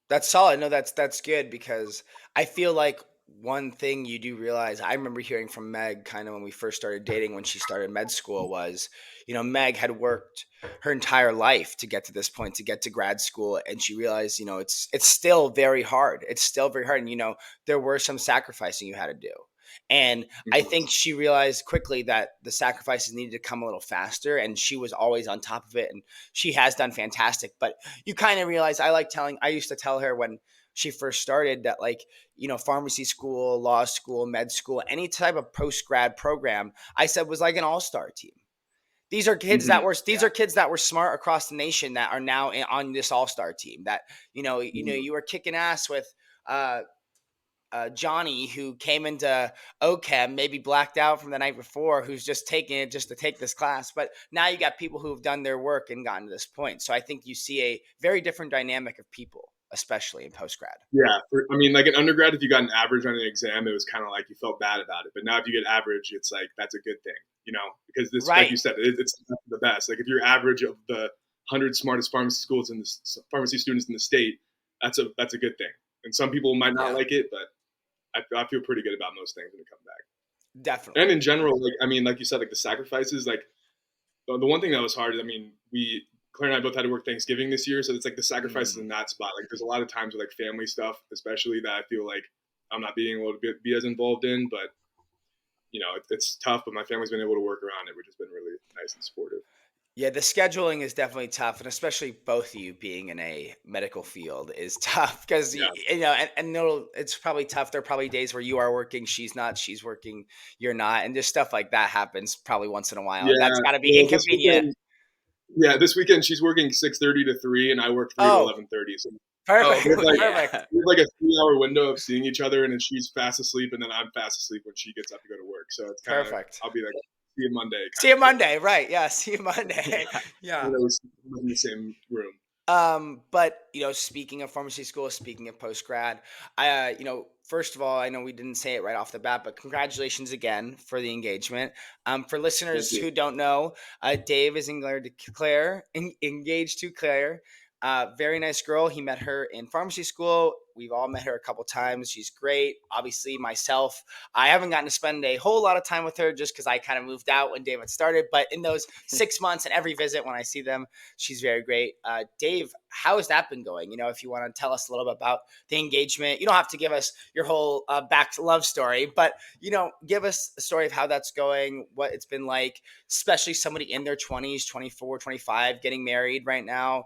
That's solid. No, that's good because I feel like one thing you do realize, I remember hearing from Meg kind of when we first started dating when she started med school was, Meg had worked her entire life to get to this point, to get to grad school, and she realized, it's still very hard. It's still very hard, and there were some sacrificing you had to do. And I Mhm. think she realized quickly that the sacrifices needed to come a little faster, and she was always on top of it, and she has done fantastic. But you kind of realize, I used to tell her when she first started that, like, pharmacy school, law school, med school, any type of post grad program, I said was like an all-star team. These are kids Mhm. these are kids that were smart across the nation that are now on this all-star team that, Mhm. you were kicking ass with, uh, Johnny, who came into OChem, maybe blacked out from the night before, who's just taking it just to take this class. But now you got people who've done their work and gotten to this point. So I think you see a very different dynamic of people, especially in post grad. Yeah, I mean, like in undergrad, if you got an average on an exam, it was kind of like you felt bad about it. But now, if you get average, it's like that's a good thing, because this, like Right. you said, it's the best. Like if you're average of the 100 smartest pharmacy students in the state, that's a good thing. And some people might not Yeah, like it, but I feel pretty good about most things when it comes back. And definitely. in general, like I mean, like you said, like the sacrifices, like the one thing that was hard is, I mean, Claire and I both had to work Thanksgiving this year, so it's like the sacrifices Mm. in that spot. Like, there's a lot of times with like family stuff, especially that I feel like I'm not being able to be as involved in. But it's tough. But my family's been able to work around it, which has been really nice and supportive. Yeah, the scheduling is definitely tough, and especially both of you being in a medical field is tough because Yeah, and it's probably tough. There are probably days where you are working, she's not, she's working, you're not, and just stuff like that happens probably once in a while, and that's yeah. got to be Well, inconvenient. this weekend she's working 6:30 to 3, and I work 3 to Oh, 11:30. So Oh, perfect, perfect, yeah. we have like a 3-hour window of seeing each other, and then she's fast asleep, and then I'm fast asleep when she gets up to go to work. So it's kind of perfect. I'll be like, see you Monday See kind you of feeling. Monday, right? Yeah, see you Monday. Yeah. Yeah. In the same room. But speaking of pharmacy school, speaking of post grad, first of all, I know we didn't say it right off the bat, but congratulations again for the engagement. For Thank listeners you. who don't know, Dave is engaged to Claire. Very nice girl. He met her in pharmacy school. We've all met her a couple times. She's great. Obviously, myself, I haven't gotten to spend a whole lot of time with her just because I kind of moved out when David started. But in those 6 months and every visit when I see them, she's very great. Dave, how has that been going? If you want to tell us a little bit about the engagement, you don't have to give us your whole back love story, but give us a story of how that's going, what it's been like, especially somebody in their 20s, 24, 25, getting married right now.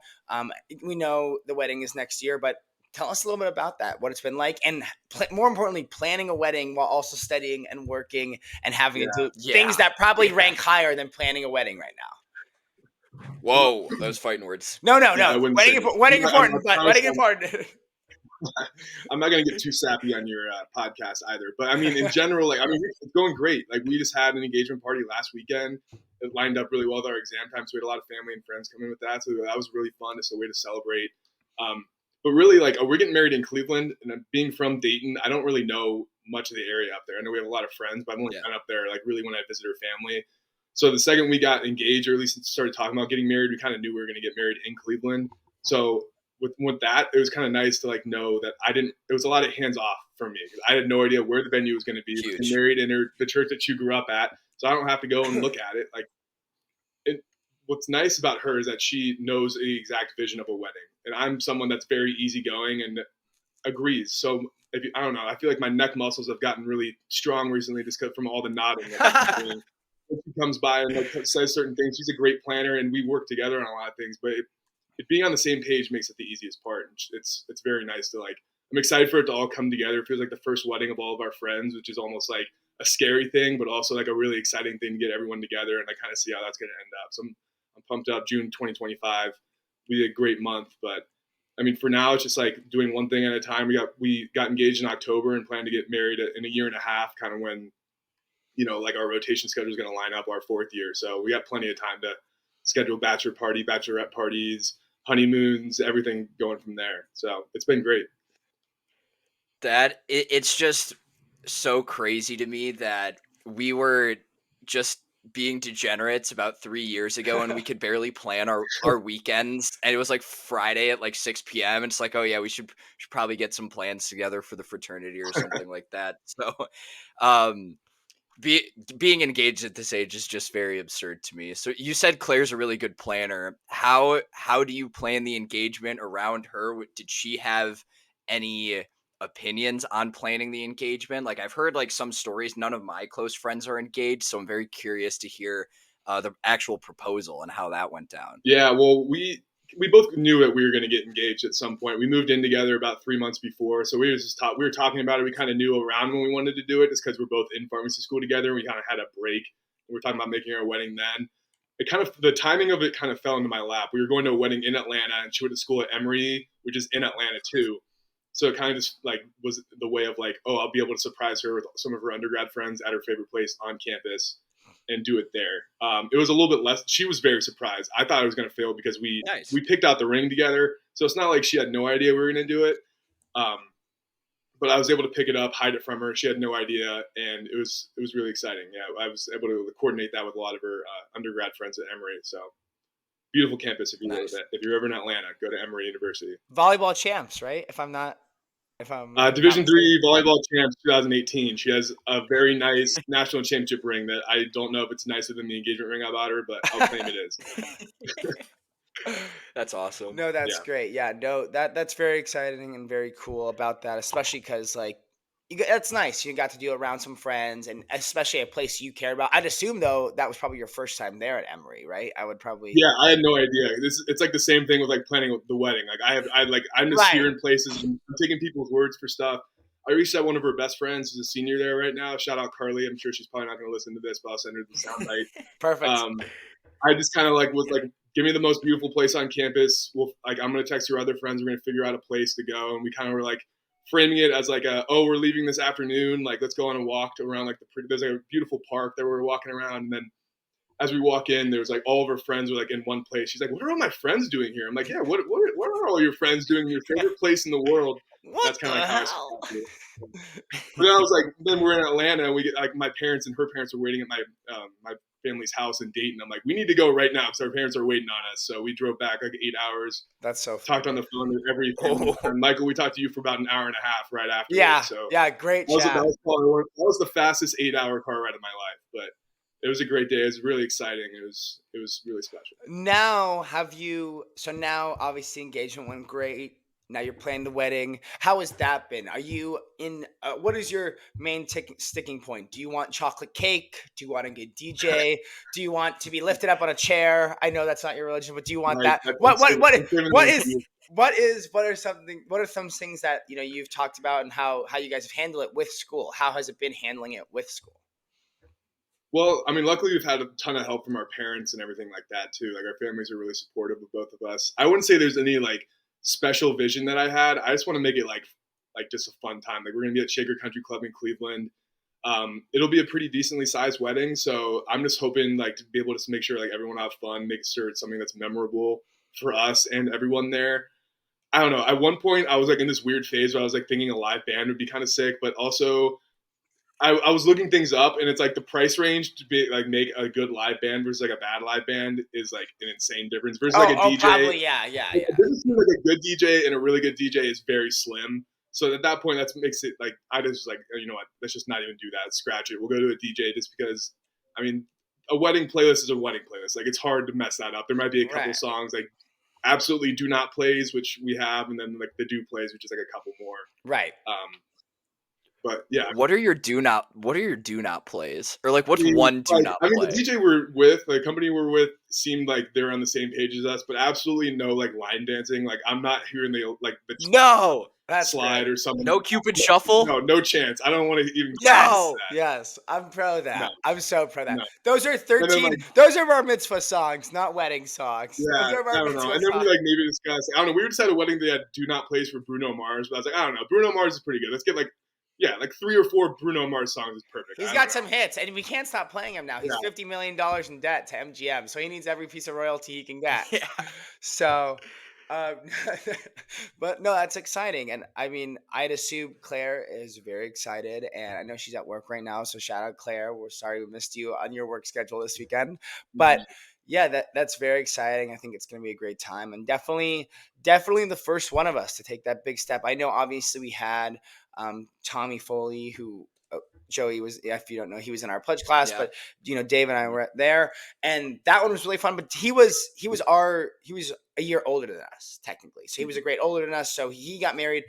We know the wedding is next year, but tell us a little bit about that, what it's been like, and more importantly, planning a wedding while also studying and working and having to Yeah. do things Yeah. that probably Yeah. rank higher than planning a wedding right now. Whoa, those fighting words. No, no, Yeah, I no. wouldn't say Wedding, that. wedding I important, but promise wedding important. I'm not gonna get too sappy on your podcast either. But I mean, in general, like I mean, it's going great. Like we just had an engagement party last weekend. It lined up really well with our exam time, so we had a lot of family and friends come in with that. So that was really fun. It's a way to celebrate. But really, like we're getting married in Cleveland, and being from Dayton, I don't really know much of the area up there. I know we have a lot of friends, but I've only Yeah. been up there like really when I visit her family. So the second we got engaged, or at least started talking about getting married, we kind of knew we were going to get married in Cleveland. So with that, it was kind of nice to like know that I didn't. It was a lot of hands off for me. I had no idea where the venue was going to be. We're getting Huge. married in the church that you grew up at, so I don't have to go and look at it. Like, what's nice about her is that she knows the exact vision of a wedding, and I'm someone that's very easygoing and agrees. So I don't know, I feel like my neck muscles have gotten really strong recently just from all the nodding that I've been doing. When she comes by and like says certain things, she's a great planner, and we work together on a lot of things. But it being on the same page makes it the easiest part. And it's very nice to like. I'm excited for it to all come together. It feels like the first wedding of all of our friends, which is almost like a scary thing, but also like a really exciting thing to get everyone together and I kind of see how that's going to end up. So I'm pumped up. June 2025 will be a great month, but I mean, for now, it's just like doing one thing at a time. We got engaged in October and plan to get married in a year and a half, kind of when like our rotation schedule is going to line up our 4th year. So we got plenty of time to schedule bachelor party, bachelorette parties, honeymoons, everything going from there. So it's been great. It's just so crazy to me that we were just being degenerates about 3 years ago and we could barely plan our weekends. And it was like Friday at like 6 p.m. And it's like, oh yeah, we should probably get some plans together for the fraternity or something like that. So um being engaged at this age is just very absurd to me. So you said Claire's a really good planner. How do you plan the engagement around her? Did she have any opinions on planning the engagement? Like I've heard like some stories. None of my close friends are engaged, so I'm very curious to hear the actual proposal and how that went down. Yeah, well, we both knew that we were going to get engaged at some point. We moved in together about 3 months before, so we were talking about it. We kind of knew around when we wanted to do it, just because we're both in pharmacy school together. And we kind of had a break. We were talking about making our wedding then. It kind of the timing of it kind of fell into my lap. We were going to a wedding in Atlanta, and she went to school at Emory, which is in Atlanta too. So it kind of just like was the way of like, oh, I'll be able to surprise her with some of her undergrad friends at her favorite place on campus and do it there. It was a little bit less. She was very surprised. I thought I was going to fail because Nice. we picked out the ring together, so it's not like she had no idea we were going to do it. Um, but I was able to pick it up, hide it from her. She had no idea, and it was really exciting. Yeah, I was able to coordinate that with a lot of her undergrad friends at Emory. So beautiful campus. Nice. If you're ever in Atlanta, go to Emory University. Volleyball champs, right? If I'm not Division mistaken. III volleyball champs 2018. She has a very nice national championship ring that I don't know if it's nicer than the engagement ring I bought her, but I'll claim it is. That's awesome. No, that's Yeah. great. Yeah, no, that's very exciting and very cool about that, especially because like that's nice. You got to do it around some friends, and especially a place you care about. I'd assume though that was probably your first time there at Emory, right? I would probably. Yeah, I had no idea. It's like the same thing with like planning the wedding. Like I'm just Right. hearing places and I'm taking people's words for stuff. I reached out one of her best friends who's a senior there right now. Shout out Carly. I'm sure she's probably not going to listen to this, but I'll send her the soundbite. Perfect. I just kind of like was like, give me the most beautiful place on campus. I'm going to text your other friends. We're going to figure out a place to go, and we kind of were like framing it as like we're leaving this afternoon. Like let's go on a walk around like there's like a beautiful park that we're walking around, and then as we walk in, there's like all of her friends are like in one place. She's like, "What are all my friends doing here?" I'm like, "Yeah, what are all your friends doing in your favorite place in the world?" What That's kind of the like how I hell? started it. But then I was like, then we're in Atlanta, and we get like my parents and her parents are waiting at my family's house in Dayton. I'm like, we need to go right now because our parents are waiting on us. So we drove back like 8 hours, That's so talked on funny. the phone with every family. Oh, And Michael, we talked to you for about an hour and a half right afterwards. Yeah, So yeah, great that chat. was the fastest 8 hour car ride of my life, but it was a great day. It was really exciting. It was really special. Now, now obviously engagement went great. Now you're planning the wedding. How has that been? Are you in, what is your main sticking point? Do you want chocolate cake? Do you want a good DJ? Do you want to be lifted up on a chair? I know that's not your religion, but do you want Like that? What are some things that, you've talked about and how you guys have handled it with school? How has it been handling it with school? Well, I mean, luckily we've had a ton of help from our parents and everything like that too. Like our families are really supportive of both of us. I wouldn't say there's any like special vision that I had. I just want to make it like just a fun time. Like we're gonna be at Shaker Country Club in Cleveland. It'll be a pretty decently sized wedding, so I'm just hoping like to be able to make sure like everyone will have fun, make sure it's something that's memorable for us and everyone there. I don't know. At one point, I was like in this weird phase where I was like thinking a live band would be kind of sick, but also I was looking things up, and it's like the price range to be like make a good live band versus like a bad live band is like an insane difference versus like a DJ. Probably, yeah. The difference between like a good DJ and a really good DJ is very slim. So at that point, that makes it like I just like you know what, let's just not even do that. Scratch it. We'll go to a DJ just because. I mean, a wedding playlist is a wedding playlist. Like it's hard to mess that up. There might be a couple Right. songs like absolutely do not plays, which we have, and then like the do plays, which is like a couple more. Right. But yeah, what are your do not plays? Or like what's one do not I mean, play? the DJ we're with, the company we're with, seemed like they're on the same page as us, but absolutely no like line dancing. Like I'm not hearing the No. That's slide great. or something. No Cupid shuffle? No chance. I don't want to even. No. Yes, I'm pro of that. No. I'm so pro of that. No. Those are 13. like- Those are bar mitzvah songs, not wedding songs. Yeah, Those are I bar don't know. mitzvah And then we songs. like maybe discuss. I don't know. We just had a wedding that had do not plays for Bruno Mars, but I was like, I don't know. Bruno Mars is pretty good. Let's get like 3 or 4 Bruno Mars songs is perfect. He's I got don't some know. hits, and we can't stop playing him now. He's Yeah. $50 million in debt to MGM, so he needs every piece of royalty he can get. Yeah. So, Um, but no, that's exciting. And I mean, I'd assume Claire is very excited, and I know she's at work right now. So shout out Claire. We're sorry we missed you on your work schedule this weekend, but yeah, that's very exciting. I think it's going to be a great time, and definitely the first one of us to take that big step. I know, obviously, we had Tommy Foley, who Joey was. If you don't know, he was in our pledge class, Yeah. but Dave and I were there, and that one was really fun. But he was a year older than us technically, so he was a grade older than us. So he got married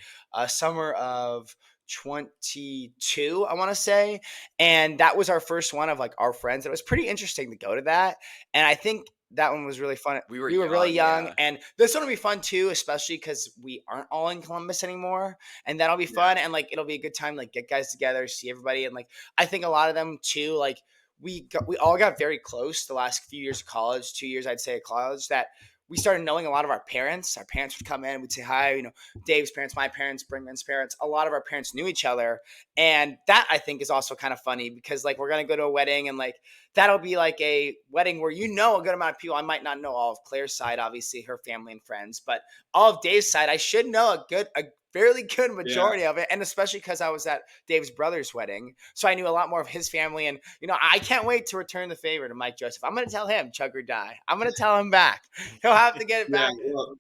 summer of 22, I want to say, and that was our first one of like our friends. It was pretty interesting to go to that, and I think that one was really fun. We were really young, yeah. and this one will be fun too, especially because we aren't all in Columbus anymore, and that'll be fun. And like it'll be a good time, like get guys together, see everybody, and like I think a lot of them too, like we all got very close the last few years of college, 2 years I'd say of college, that we started knowing a lot of our parents. Our parents would come in, we'd say hi, Dave's parents, my parents, Brinkman's parents. A lot of our parents knew each other. And that I think is also kind of funny because like we're going to go to a wedding and like that'll be like a wedding where a good amount of people. I might not know all of Claire's side, obviously her family and friends, but all of Dave's side, I should know a fairly good majority of it. And especially because I was at Dave's brother's wedding. So I knew a lot more of his family. And, I can't wait to return the favor to Mike Joseph. I'm going to tell him chug or die. I'm going to tell him back. He'll have to get it back. Well,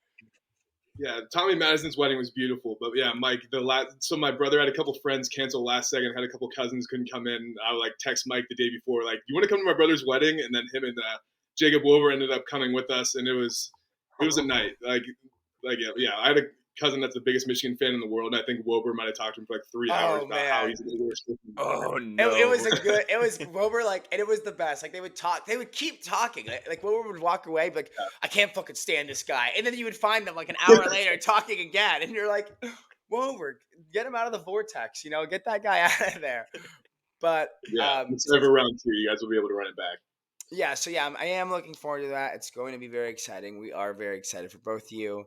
yeah, Tommy Madison's wedding was beautiful, but yeah, Mike. So my brother had a couple friends cancel last second. Had a couple cousins couldn't come in. I would like text Mike the day before, like, "You want to come to my brother's wedding?" And then him and Jacob Wilbur ended up coming with us, and it was a night. Yeah. I had a cousin that's the biggest Michigan fan in the world, and I think Wilbur might have talked to him for like 3 hours about how he's the worst. Oh no! It was Wilbur, like, and it was the best. Like they would keep talking. Like Wilbur would walk away, but like, I can't fucking stand this guy. And then you would find them like an hour later talking again, and you're like, Wilbur, get him out of the vortex. Get that guy out of there. But instead of a round two, you guys will be able to run it back. Yeah, so yeah, I am looking forward to that. It's going to be very exciting. We are very excited for both of you.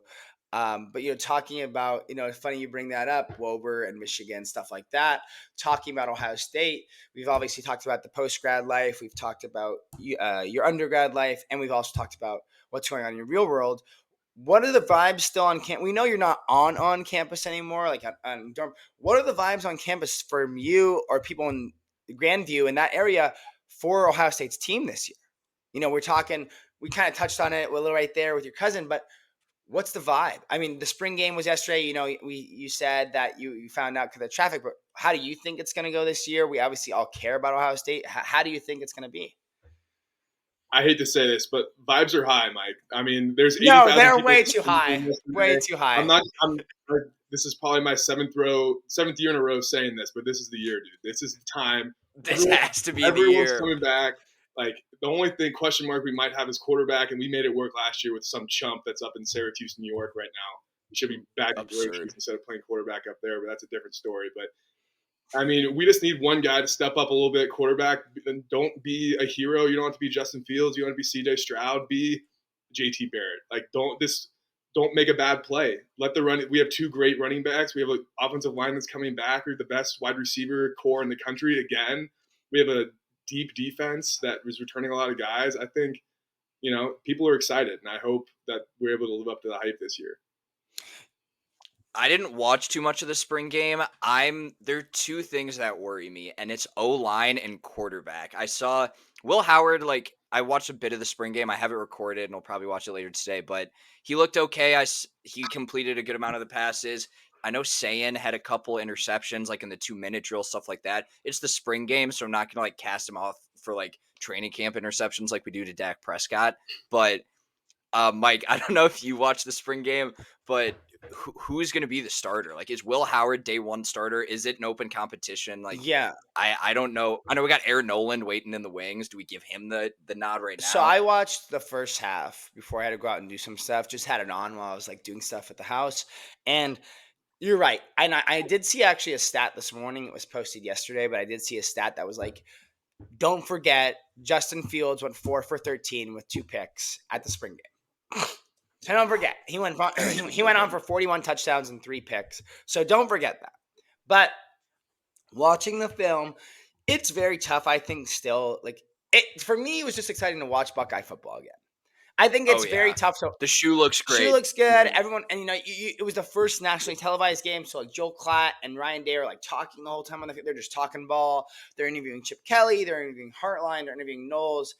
But talking about, it's funny you bring that up, Wober and Michigan, stuff like that. Talking about Ohio State, we've obviously talked about the post grad life. We've talked about your undergrad life, and we've also talked about what's going on in your real world. What are the vibes still on campus? We know you're not on campus anymore, like on dorm. What are the vibes on campus from you or people in Grandview in that area for Ohio State's team this year? We're talking. We kind of touched on it a little right there with your cousin, but what's the vibe? I mean, the spring game was yesterday. You said that you found out because of traffic, but how do you think it's going to go this year? We obviously all care about Ohio State. How do you think it's going to be? I hate to say this, but vibes are high, Mike. I mean, there's 80,000 they're way too high. Way too high. This is probably my seventh year in a row saying this, but this is the year, dude. This is the time. This has to be the year. Everyone's coming back. Like, the only question mark we might have is quarterback, and we made it work last year with some chump that's up in Syracuse, New York right now. He should be back in groceries instead of playing quarterback up there, but that's a different story. But, I mean, we just need one guy to step up a little bit, quarterback. And don't be a hero. You don't have to be Justin Fields. You don't have to be C.J. Stroud. Be J.T. Barrett. Like, don't make a bad play. Let the run. We have two great running backs. We have an offensive line that's coming back. We're the best wide receiver core in the country again. We have a deep defense that is returning a lot of guys. I think, people are excited, and I hope that we're able to live up to the hype this year. I didn't watch too much of the spring game. There are two things that worry me, and it's O-line and quarterback. I saw Will Howard, I watched a bit of the spring game. I have it recorded, and I'll probably watch it later today, but he looked okay. He completed a good amount of the passes. I know Sayan had a couple interceptions, in the 2-minute drill, stuff like that. It's the spring game, so I'm not going to cast him off for training camp interceptions like we do to Dak Prescott. But Mike, I don't know if you watched the spring game, but who's going to be the starter? Is Will Howard day one starter? Is it an open competition? Yeah, I don't know. I know we got Aaron Nolan waiting in the wings. Do we give him the nod right now? So I watched the first half before I had to go out and do some stuff. Just had it on while I was doing stuff at the house, and you're right. And I did see actually a stat this morning. It was posted yesterday, but I did see a stat that was don't forget, Justin Fields went 4 for 13 with 2 picks at the spring game. So don't forget, he went on for 41 touchdowns and 3 picks. So don't forget that. But watching the film, it's very tough, I think, still. For me, it was just exciting to watch Buckeye football again. I think it's Oh, very yeah. tough. So The shoe looks great. she looks good. Mhm. Everyone, and it was the first nationally televised game. So like Joel Klatt and Ryan Day are like talking the whole time on the field. They're just talking ball. They're interviewing Chip Kelly. They're interviewing Hartline. They're interviewing Knowles.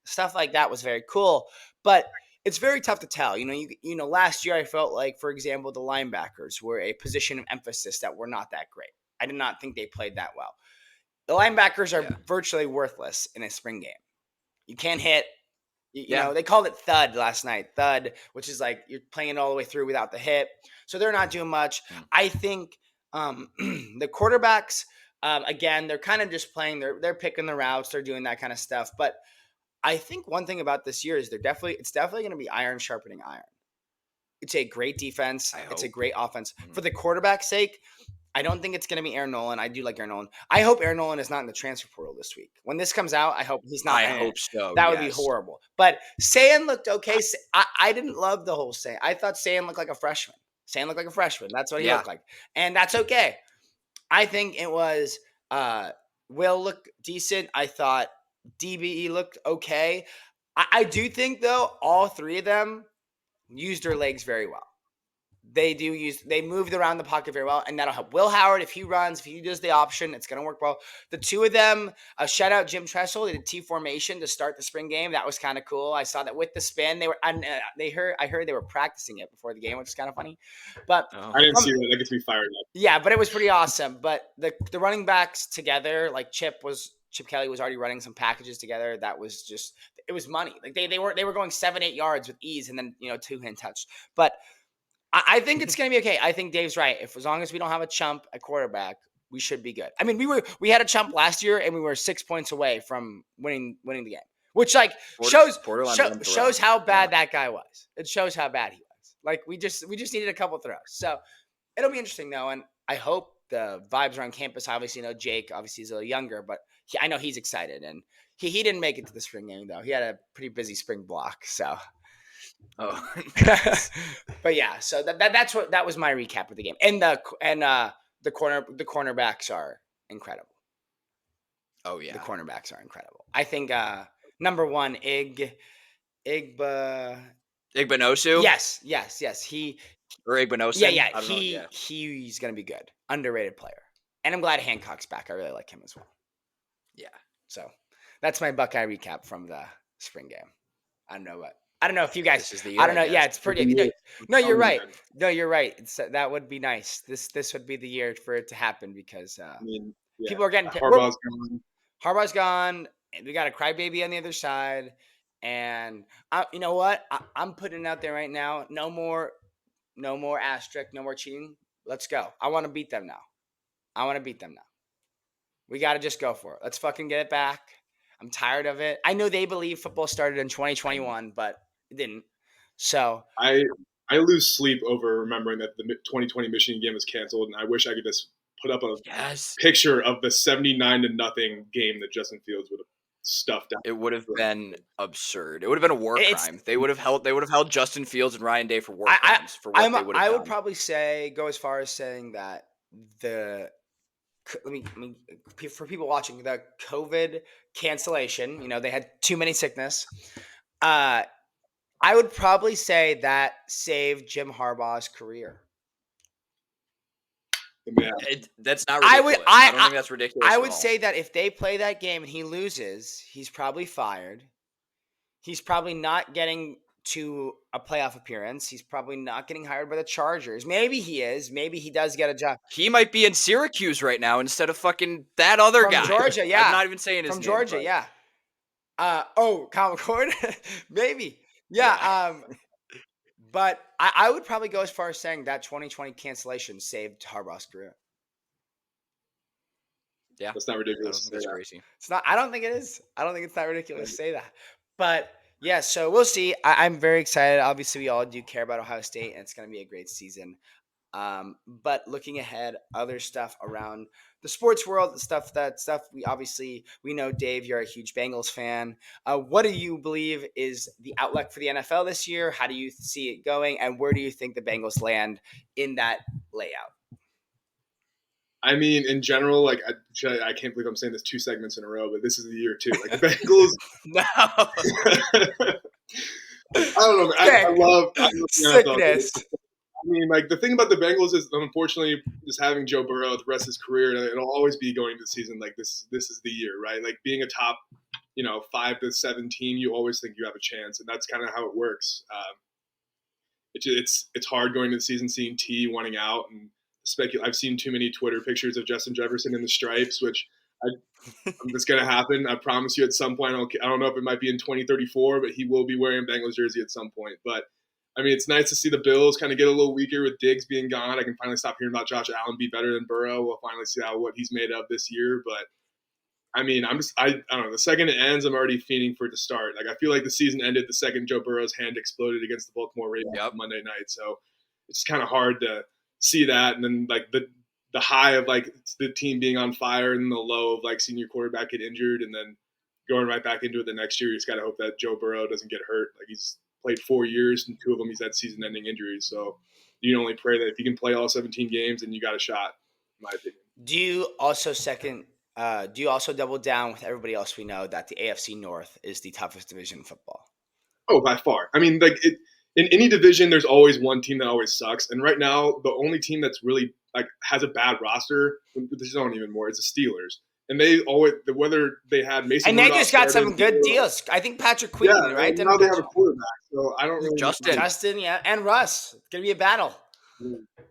Stuff like that was very cool. But it's very tough to tell. Last year I felt like, for example, the linebackers were a position of emphasis that were not that great. I did not think they played that well. The linebackers are virtually worthless in a spring game. You can't hit. You know, they called it thud last night. Thud, which is like you're playing it all the way through without the hit. So they're not doing much. I think the quarterbacks, again, they're kind of just playing. They're picking the routes. They're doing that kind of stuff. But I think one thing about this year is it's definitely going to be iron sharpening iron. It's a great defense. It's a great offense. For the quarterback's sake, I don't think it's going to be Aaron Nolan. I do like Aaron Nolan. I hope Aaron Nolan is not in the transfer portal this week. When this comes out, I hope he's not. I hope so. That would be horrible. But Sayan looked okay. I didn't love the whole Sayan. I thought Sayan looked like a freshman. That's what he looked like. And that's okay. I think it was Will looked decent. I thought DBE looked okay. I do think, though, all three of them used their legs very well. They moved around the pocket very well, and that'll help. Will Howard, if he runs, if he does the option, it's going to work well. The two of them, shout out Jim Tressel. They did T formation to start the spring game. That was kind of cool. I saw that with the spin. I heard they were practicing it before the game, which is kind of funny. But I didn't see that. That gets me fired up. Yeah, but it was pretty awesome. But the running backs together, like Chip Kelly was already running some packages together. That was just, it was money. Like they were going 7-8 yards with ease, and then 2-hand touch. But I think it's going to be okay. I think Dave's right. As long as we don't have a chump at quarterback, we should be good. I mean, we had a chump last year, and we were 6 points away from winning the game, which shows how bad that guy was. It shows how bad he was. Like we just needed a couple throws. So it'll be interesting though, and I hope the vibes around campus. Obviously, Jake obviously is a little younger, but I know he's excited, and he didn't make it to the spring game though. He had a pretty busy spring block, so. Oh, but yeah, so that was my recap of the game, and the cornerbacks are incredible. Oh yeah, the cornerbacks are incredible. I think number one, Igbinosu. Yes. Or Igbinosu. Yeah. He's gonna be good. Underrated player, and I'm glad Hancock's back. I really like him as well. Yeah. So that's my Buckeye recap from the spring game. I don't know if you guys. This is the year, I don't know. Yeah, it's pretty. No, you're right. Man. No, you're right. That would be nice. This would be the year for it to happen because people are getting Harbaugh's gone. And we got a crybaby on the other side, and you know what? I'm putting it out there right now. No more asterisk. No more cheating. Let's go. I want to beat them now. We got to just go for it. Let's fucking get it back. I'm tired of it. I know they believe football started in 2021, but it didn't. So I lose sleep over remembering that the 2020 Michigan game was canceled, and I wish I could just put up a picture of the 79-0 game that Justin Fields would have stuffed out. It would have been absurd. It would have been a war crime. They would have held Justin Fields and Ryan Day for war crimes for what they would have done. I would probably go as far as saying that for people watching, the COVID cancellation, they had too many sickness. I would probably say that saved Jim Harbaugh's career. Yeah. That's not ridiculous. I don't think that's ridiculous. I would say that if they play that game and he loses, he's probably fired. He's probably not getting to a playoff appearance. He's probably not getting hired by the Chargers. Maybe he is. Maybe he does get a job. He might be in Syracuse right now instead of fucking that other guy. From Georgia, yeah. I'm not even saying his name. From Georgia, but... yeah. Kyle McCord? Maybe. Yeah. But I would probably go as far as saying that 2020 cancellation saved Harbaugh's career. Yeah. That's not ridiculous. That's crazy. It's not. I don't think it is. I don't think it's that ridiculous to say that. But yeah, so we'll see. I'm very excited. Obviously, we all do care about Ohio State, and it's going to be a great season. But looking ahead, other stuff around the sports world, stuff we know, Dave, you're a huge Bengals fan. What do you believe is the outlook for the NFL this year? How do you see it going? And where do you think the Bengals land in that layout? I mean, in general, I can't believe I'm saying this 2 segments in a row, but this is the year too. Like the Bengals. No. I don't know, man. I love the NFL. Sickness. I mean, like the thing about the Bengals is, unfortunately, just having Joe Burrow the rest of his career, it'll always be going into the season like this. This is the year, right? Like being a top, 5 to 7 team, you always think you have a chance, and that's kind of how it works. It's hard going into the season seeing T wanting out and speculate. I've seen too many Twitter pictures of Justin Jefferson in the stripes, which it's going to happen. I promise you at some point. I don't know if it might be in 2034, but he will be wearing a Bengals jersey at some point. But, I mean, it's nice to see the Bills kind of get a little weaker with Diggs being gone. I can finally stop hearing about Josh Allen be better than Burrow. We'll finally see what he's made of this year. But, I mean, I don't know. The second it ends, I'm already fiending for it to start. Like, I feel like the season ended the second Joe Burrow's hand exploded against the Baltimore Ravens on Monday night. So it's kind of hard to see that. And then, like, the high of like the team being on fire and the low of like seeing your quarterback get injured and then going right back into it the next year. You just got to hope that Joe Burrow doesn't get hurt. Like he's played 4 years and 2 of them he's had season-ending injuries. So you can only pray that if you can play all 17 games, then you got a shot, in my opinion. Do you also double down with everybody else we know that the AFC North is the toughest division in football? Oh, by far. I mean, like in any division, there's always one team that always sucks. And right now, the only team that's really like has a bad roster, this isn't even more, is the Steelers. And they always, whether they had Mason and they Rudolph just got some started, good deals. I think Patrick Queen, right? Now they have a quarterback, so I don't really. Justin, yeah, and Russ. It's gonna be a battle.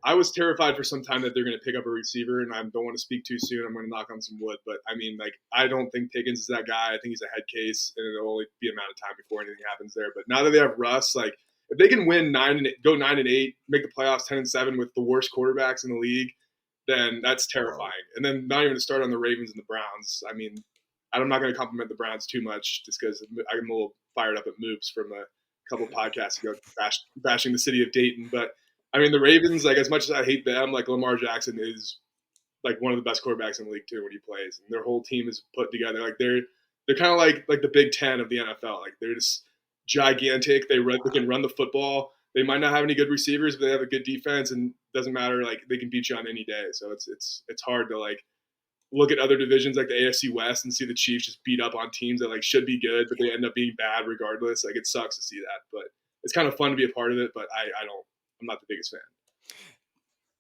I was terrified for some time that they're going to pick up a receiver, and I don't want to speak too soon. I'm going to knock on some wood, but I mean, like, I don't think Pickens is that guy. I think he's a head case, and it'll only be a matter of time before anything happens there. But now that they have Russ, like, if they can win 9-8, make the playoffs 10-7 with the worst quarterbacks in the league, then that's terrifying. And then not even to start on the Ravens and the Browns. I mean, I'm not going to compliment the Browns too much just because I'm a little fired up at Moops from a couple of podcasts ago, bashing the city of Dayton, but. I mean, the Ravens, like, as much as I hate them, like, Lamar Jackson is, like, one of the best quarterbacks in the league, too, when he plays. And their whole team is put together. Like, they're kind of like the Big Ten of the NFL. Like, they're just gigantic. They can run the football. They might not have any good receivers, but they have a good defense. And it doesn't matter. Like, they can beat you on any day. So it's hard to, like, look at other divisions like the AFC West and see the Chiefs just beat up on teams that, like, should be good, but they end up being bad regardless. Like, it sucks to see that. But it's kind of fun to be a part of it, but I'm not the biggest fan.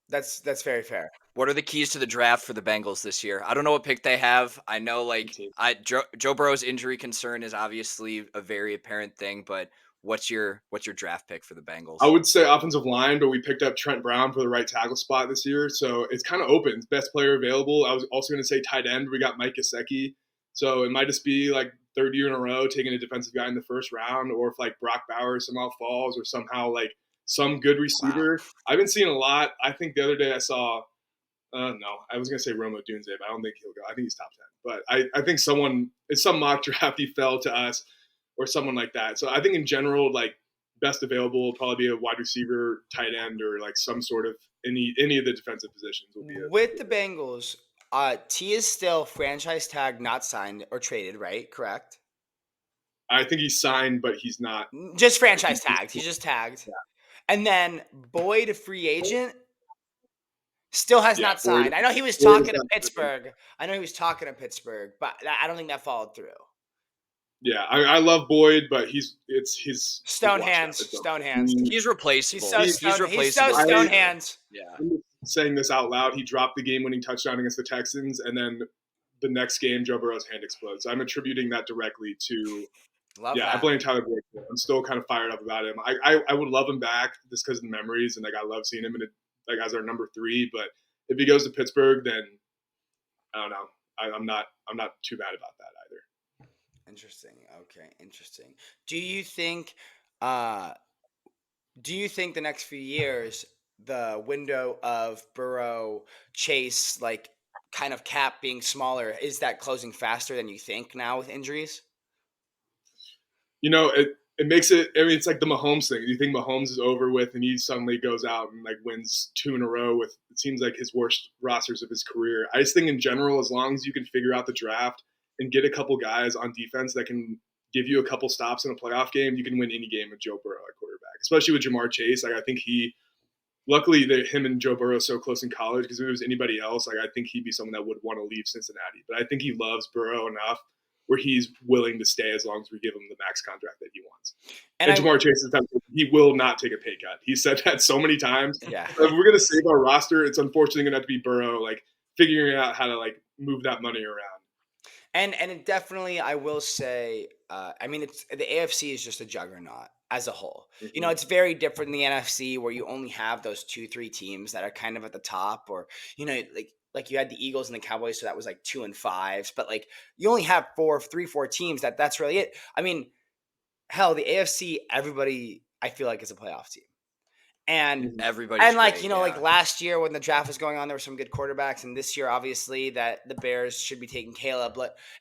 That's very fair. What are the keys to the draft for the Bengals this year? I don't know what pick they have. I know Joe Burrow's injury concern is obviously a very apparent thing, but what's your draft pick for the Bengals? I would say offensive line, but we picked up Trent Brown for the right tackle spot this year, so it's kind of open. It's best player available. I was also going to say tight end. We got Mike Gesicki, so it might just be like third year in a row taking a defensive guy in the first round, or if like Brock Bowers somehow falls, or somehow like some good receiver. Wow. I've been seeing a lot. I think the other day I saw, I was going to say Romo Dunze, but I don't think he'll go. I think he's top 10. But I think it's some mock draft he fell to us or someone like that. So I think in general, like best available will probably be a wide receiver, tight end, or like some sort of any of the defensive positions. Will be with the Bengals, T is still franchise tag, not signed or traded, right? Correct? I think he's signed, but he's not. Just franchise tagged. He's just tagged. Yeah. And then Boyd, a free agent, still has not signed. Boyd, I know he was talking to Pittsburgh. But I don't think that followed through. Yeah, I love Boyd, but it's his stone hands. He's replaceable. He's replaceable. He's so stone hands. Yeah. I'm saying this out loud. He dropped the game-winning touchdown against the Texans, and then the next game, Joe Burrow's hand explodes. I'm attributing that directly to. Love that. I blame Tyler Boyd. I'm still kind of fired up about him. I would love him back just because of the memories, and like I love seeing him as our number 3. But if he goes to Pittsburgh, then I don't know. I'm not too bad about that either. Interesting. Okay, interesting. Do you think the next few years the window of Burrow, Chase, like kind of cap being smaller, is that closing faster than you think now with injuries? It makes it. I mean, it's like the Mahomes thing. You think Mahomes is over with, and he suddenly goes out and like wins 2 in a row with it seems like his worst rosters of his career. I just think in general, as long as you can figure out the draft and get a couple guys on defense that can give you a couple stops in a playoff game, you can win any game with Joe Burrow at quarterback. Especially with Jamar Chase. Like I think luckily him and Joe Burrow are so close in college, because if it was anybody else, like I think he'd be someone that would want to leave Cincinnati. But I think he loves Burrow enough where he's willing to stay as long as we give him the max contract that he wants. And And Jamar Chase is he will not take a pay cut. He said that so many times. yeah. If we're gonna save our roster, it's unfortunately gonna have to be Burrow, like figuring out how to like move that money around. And it definitely, I will say, I mean, it's the AFC is just a juggernaut as a whole. You know, it's very different in the NFC where you only have those 2-3 teams that are kind of at the top, or you know, like you had the Eagles and the Cowboys, so that was like 2 and 5s, but like you only have 4 teams. That's really it. I mean, hell, the AFC, everybody I feel like is a playoff team. And Everybody's and like great, you know, yeah. like last year when the draft was going on, there were some good quarterbacks, and this year, obviously, that the Bears should be taking Caleb,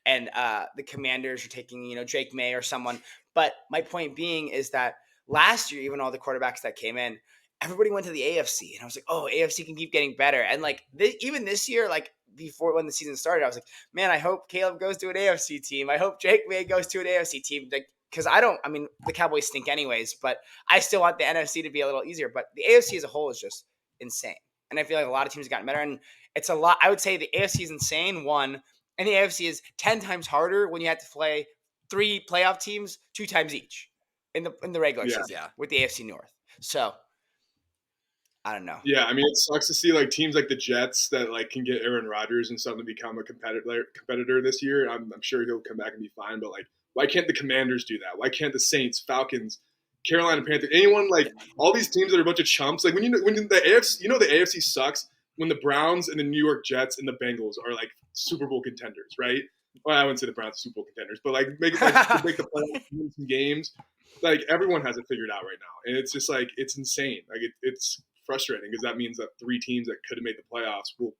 and the Commanders are taking Drake May or someone. But my point being is that last year, even all the quarterbacks that came in, everybody went to the AFC, and I was like, oh, AFC can keep getting better. And like even this year, like before when the season started, I was like, man, I hope Caleb goes to an AFC team. I hope Drake May goes to an AFC team. Like, because I mean, the Cowboys stink anyways, but I still want the NFC to be a little easier. But the AFC as a whole is just insane. And I feel like a lot of teams have gotten better. And it's a lot. I would say the AFC is insane, one. And the AFC is 10 times harder when you have to play 3 playoff teams 2 times each in the regular season with the AFC North. So, I don't know. Yeah, I mean, it sucks to see like teams like the Jets that like can get Aaron Rodgers and suddenly become a competitor this year. I'm sure he'll come back and be fine, but like, why can't the Commanders do that? Why can't the Saints, Falcons, Carolina Panthers, anyone like all these teams that are a bunch of chumps? Like when the AFC, the AFC sucks when the Browns and the New York Jets and the Bengals are like Super Bowl contenders, right? Well, I wouldn't say the Browns are Super Bowl contenders, but like make the playoffs, win some games. Like everyone has it figured out right now, and it's just like it's insane. Like it's frustrating because that means that 3 teams that could have made the playoffs will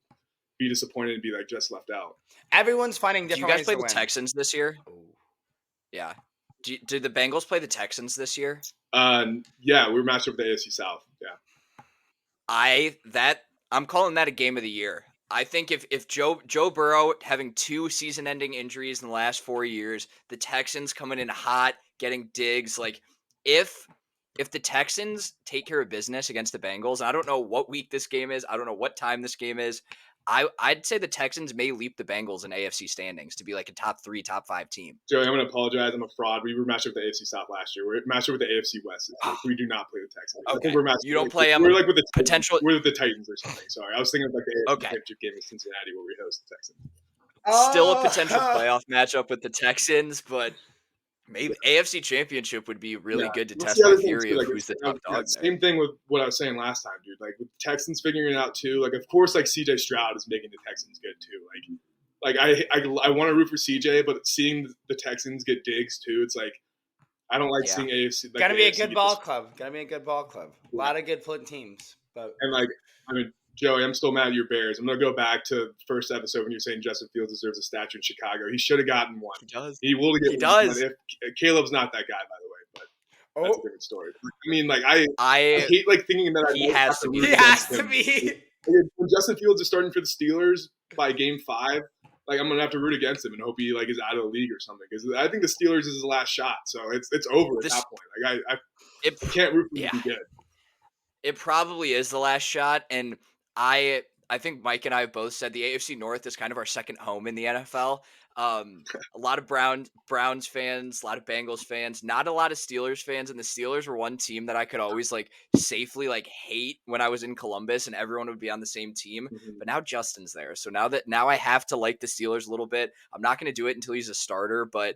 be disappointed and be like just left out. Everyone's finding Do you different guys ways play to the win. Texans this year? Yeah. Did the Bengals play the Texans this year? Yeah, we're matched up with the AFC South. Yeah. I'm calling that a game of the year. I think if Joe Burrow having 2 season-ending injuries in the last 4 years, the Texans coming in hot, getting Diggs, like if the Texans take care of business against the Bengals, and I don't know what week this game is, I don't know what time this game is, I'd say the Texans may leap the Bengals in AFC standings to be like a top 3, top 5 team. Joey, I'm going to apologize. I'm a fraud. We were matched up with the AFC South last year. We're matched up with the AFC West. We do not play the Texans. Okay. I think we're matched. You don't play them. We're like with the potential. We're with the Titans or something. Sorry, I was thinking of like the AFC Championship game in Cincinnati where we host the Texans. Still a potential playoff matchup with the Texans, but maybe AFC Championship would be really good to test my theory of who's the top dog. Same thing with what I was saying last time, dude. Like with the Texans figuring it out too. Like of course, like CJ Stroud is making the Texans good too. Like I want to root for CJ, but seeing the Texans get Diggs too, it's like I don't like seeing AFC. Like, Gotta be a good ball club. Gotta be a good ball club. A lot of good flint teams. But and like I mean, Joey, I'm still mad at your Bears. I'm gonna go back to the first episode when you're saying Justin Fields deserves a statue in Chicago. He should have gotten one. He does. He will get. He does. If Caleb's not that guy, by the way, but that's a different story. I mean, like I hate like thinking that he has to be. He has to be. When Justin Fields is starting for the Steelers by Game 5, like I'm gonna have to root against him and hope he like is out of the league or something. Because I think the Steelers is his last shot, so it's over at that point. Like I can't root for him to be good. It probably is the last shot, and I think Mike and I have both said the AFC North is kind of our second home in the NFL. A lot of Browns fans, a lot of Bengals fans, not a lot of Steelers fans, and the Steelers were one team that I could always like safely like hate when I was in Columbus, and everyone would be on the same team. Mm-hmm. But now Justin's there, so now I have to like the Steelers a little bit. I'm not going to do it until he's a starter, but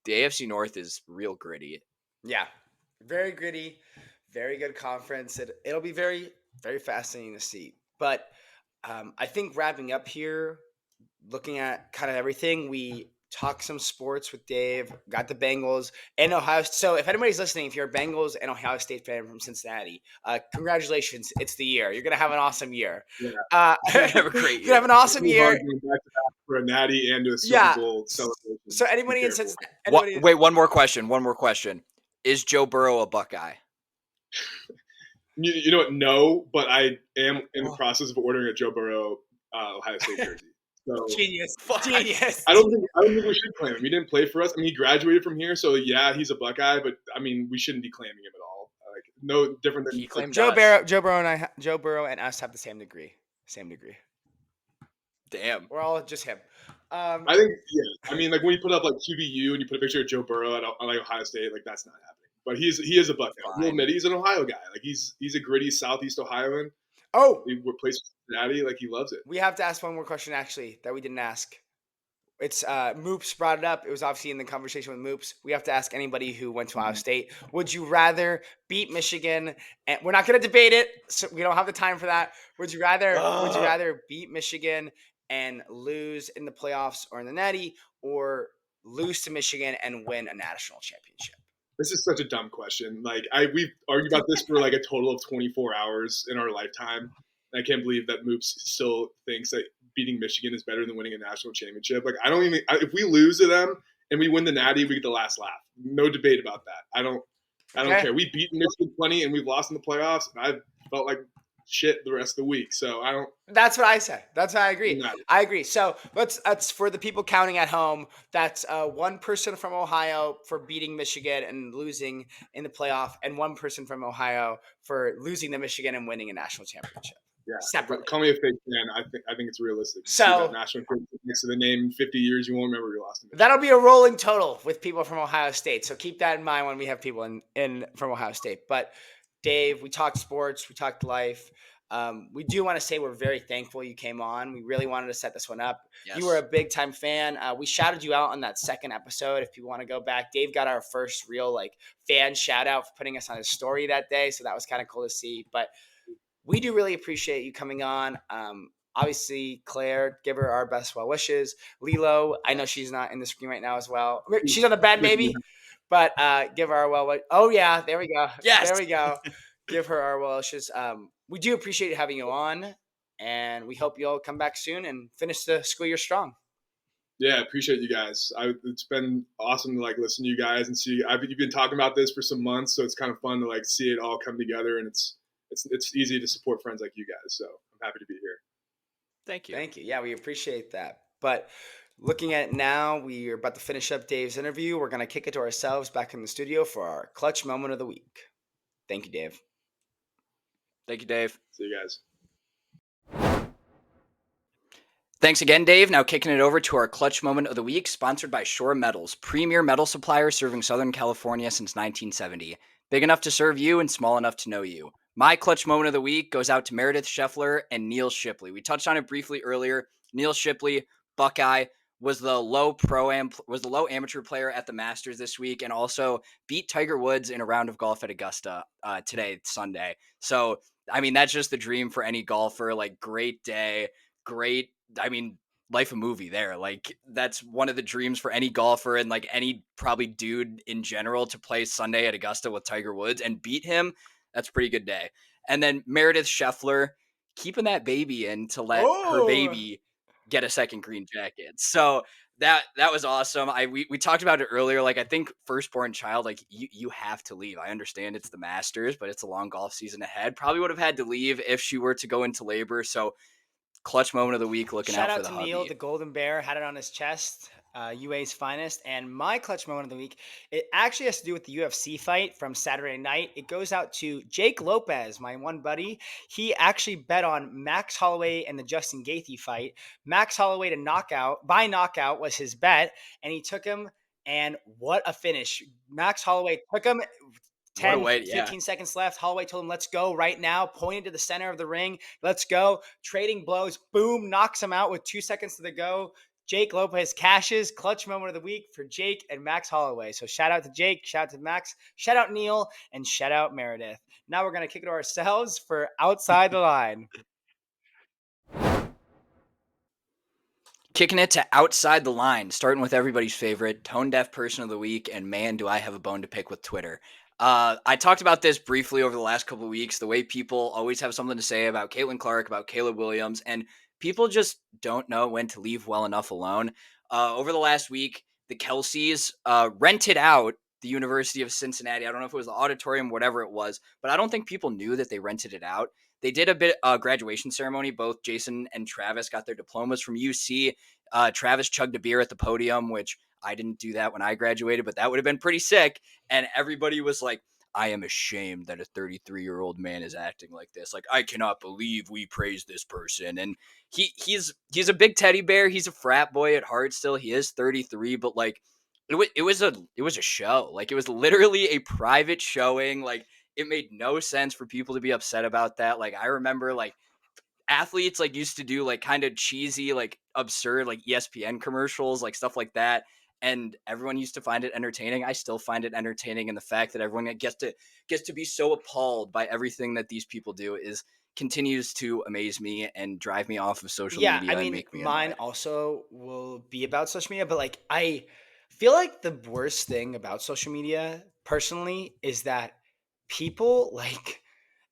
the AFC North is real gritty. Yeah, very gritty, very good conference. It'll be very, very fascinating to see. But I think wrapping up here, looking at kind of everything, we talked some sports with Dave, got the Bengals and Ohio. So if anybody's listening, if you're a Bengals and Ohio State fan from Cincinnati, congratulations. It's the year. You're going to have an awesome year. Yeah. Have a great year. You're going to have an awesome year. For a natty and a Super Bowl celebration. So anybody in Cincinnati. Wait, one more question. Is Joe Burrow a Buckeye? You know what? No, but I am in the process of ordering a Joe Burrow Ohio State jersey. So, Genius. I don't think we should claim him. He didn't play for us. I mean, he graduated from here, so yeah, he's a Buckeye. But I mean, we shouldn't be claiming him at all. Like, no different than he claimed Joe Burrow and us have the same degree. Damn. We're all just him. I think, yeah. I mean, like when you put up like QBU and you put a picture of Joe Burrow at like Ohio State, like that's not happening. But he is a Buckeye. We'll admit he's an Ohio guy. Like he's a gritty Southeast Ohioan. Oh, He plays Cincinnati. Like he loves it. we have to ask one more question actually that we didn't ask. It's Moops brought it up. It was obviously in the conversation with Moops. We have to ask anybody who went to Ohio State. Would you rather beat Michigan? And we're not going to debate it, so we don't have the time for that. Would you rather beat Michigan and lose in the playoffs or in the Natty, or lose to Michigan and win a national championship? This is such a dumb question. Like we've argued about this for like a total of 24 hours in our lifetime. And I can't believe that Moops still thinks that beating Michigan is better than winning a national championship. Like if we lose to them and we win the Natty, we get the last laugh. No debate about that. I don't care. We beat Michigan plenty and we've lost in the playoffs. And I've felt like shit the rest of the week. So I don't. That's what I say. That's how I agree. No. I agree. So that's for the people counting at home. That's one person from Ohio for beating Michigan and losing in the playoff, and one person from Ohio for losing to Michigan and winning a national championship. Yeah, separately. Call me a fake fan. I think it's realistic. So that national championship next to the name in 50 years, you won't remember you lost. That'll be a rolling total with people from Ohio State. So keep that in mind when we have people in from Ohio State. But Dave, we talked sports, we talked life. We do want to say we're very thankful you came on. We really wanted to set this one up. Yes. You were a big time fan. We shouted you out on that second episode. If people want to go back, Dave got our first real fan shout out for putting us on his story that day. So that was kind of cool to see. But we do really appreciate you coming on. Obviously, Claire, give her our best well wishes. Lilo, I know she's not in the screen right now as well. She's on the bed, maybe, but give her our well wishes. Oh, yeah, there we go. Yes. There we go. Give her our well wishes. We do appreciate having you on, and we hope you'll come back soon and finish the school year strong. Yeah, appreciate you guys. It's been awesome to listen to you guys and see. You've been talking about this for some months, so it's kind of fun to see it all come together, and it's easy to support friends like you guys. So I'm happy to be here. Thank you. Thank you. Yeah, we appreciate that. But looking at it now, we are about to finish up Dave's interview. We're going to kick it to ourselves back in the studio for our clutch moment of the week. Thank you, Dave. Thank you, Dave. See you guys. Thanks again, Dave. Now kicking it over to our clutch moment of the week, sponsored by Shore Metals, premier metal supplier serving Southern California since 1970. Big enough to serve you and small enough to know you. My clutch moment of the week goes out to Meredith Scheffler and Neil Shipley. We touched on it briefly earlier. Neil Shipley, Buckeye, was the low amateur player at the Masters this week, and also beat Tiger Woods in a round of golf at Augusta today, Sunday. So, I mean, that's just the dream for any golfer. Great day, great. I mean, life a movie there. That's one of the dreams for any golfer and any probably dude in general to play Sunday at Augusta with Tiger Woods and beat him. That's a pretty good day. And then Meredith Scheffler keeping that baby in to let her baby get a second green jacket. So that was awesome. We talked about it earlier. I think firstborn child, you have to leave. I understand it's the Masters, but it's a long golf season ahead. Probably would have had to leave if she were to go into labor. So clutch moment of the week, looking out for the hubby. Shout out to Neil, the Golden Bear, had it on his chest, UA's finest. And my clutch moment of the week, it actually has to do with the UFC fight from Saturday night. It goes out to Jake Lopez, my one buddy. He actually bet on Max Holloway and the Justin Gaethje fight. Max Holloway by knockout was his bet, and he took him, and what a finish. Max Holloway took him. 15 seconds left. Holloway told him, let's go right now, pointed to the center of the ring. Let's go. Trading blows. Boom. Knocks him out with 2 seconds to go. Jake Lopez cashes. Clutch moment of the week for Jake and Max Holloway. So shout out to Jake. Shout out to Max. Shout out Neil. And shout out Meredith. Now we're going to kick it to ourselves for Outside the Line. Kicking it to Outside the Line, starting with everybody's favorite, tone deaf person of the week. And man, do I have a bone to pick with Twitter. I talked about this briefly over the last couple of weeks, the way people always have something to say about Caitlin Clark, about Caleb Williams, and people just don't know when to leave well enough alone. Over the last week, the Kelseys rented out the University of Cincinnati. I don't know if it was the auditorium, whatever it was, but I don't think people knew that they rented it out. They did a bit graduation ceremony. Both Jason and Travis got their diplomas from UC. Travis chugged a beer at the podium, which I didn't do that when I graduated, but that would have been pretty sick. And everybody was I am ashamed that a 33-year-old man is acting like this. Like, I cannot believe we praise this person. And he's a big teddy bear. He's a frat boy at heart still. He is 33, but like it was a show. Like, it was literally a private showing. Like, it made no sense for people to be upset about that. Like, I remember like athletes like used to do like kind of cheesy, like absurd, like ESPN commercials, like stuff like that. And everyone used to find it entertaining. I still find it entertaining. And the fact that everyone gets to be so appalled by everything that these people do is continues to amaze me and drive me off of social Yeah, I media and mean, make me mine annoyed. also will be about social media, but like I feel like the worst thing about social media personally is that people like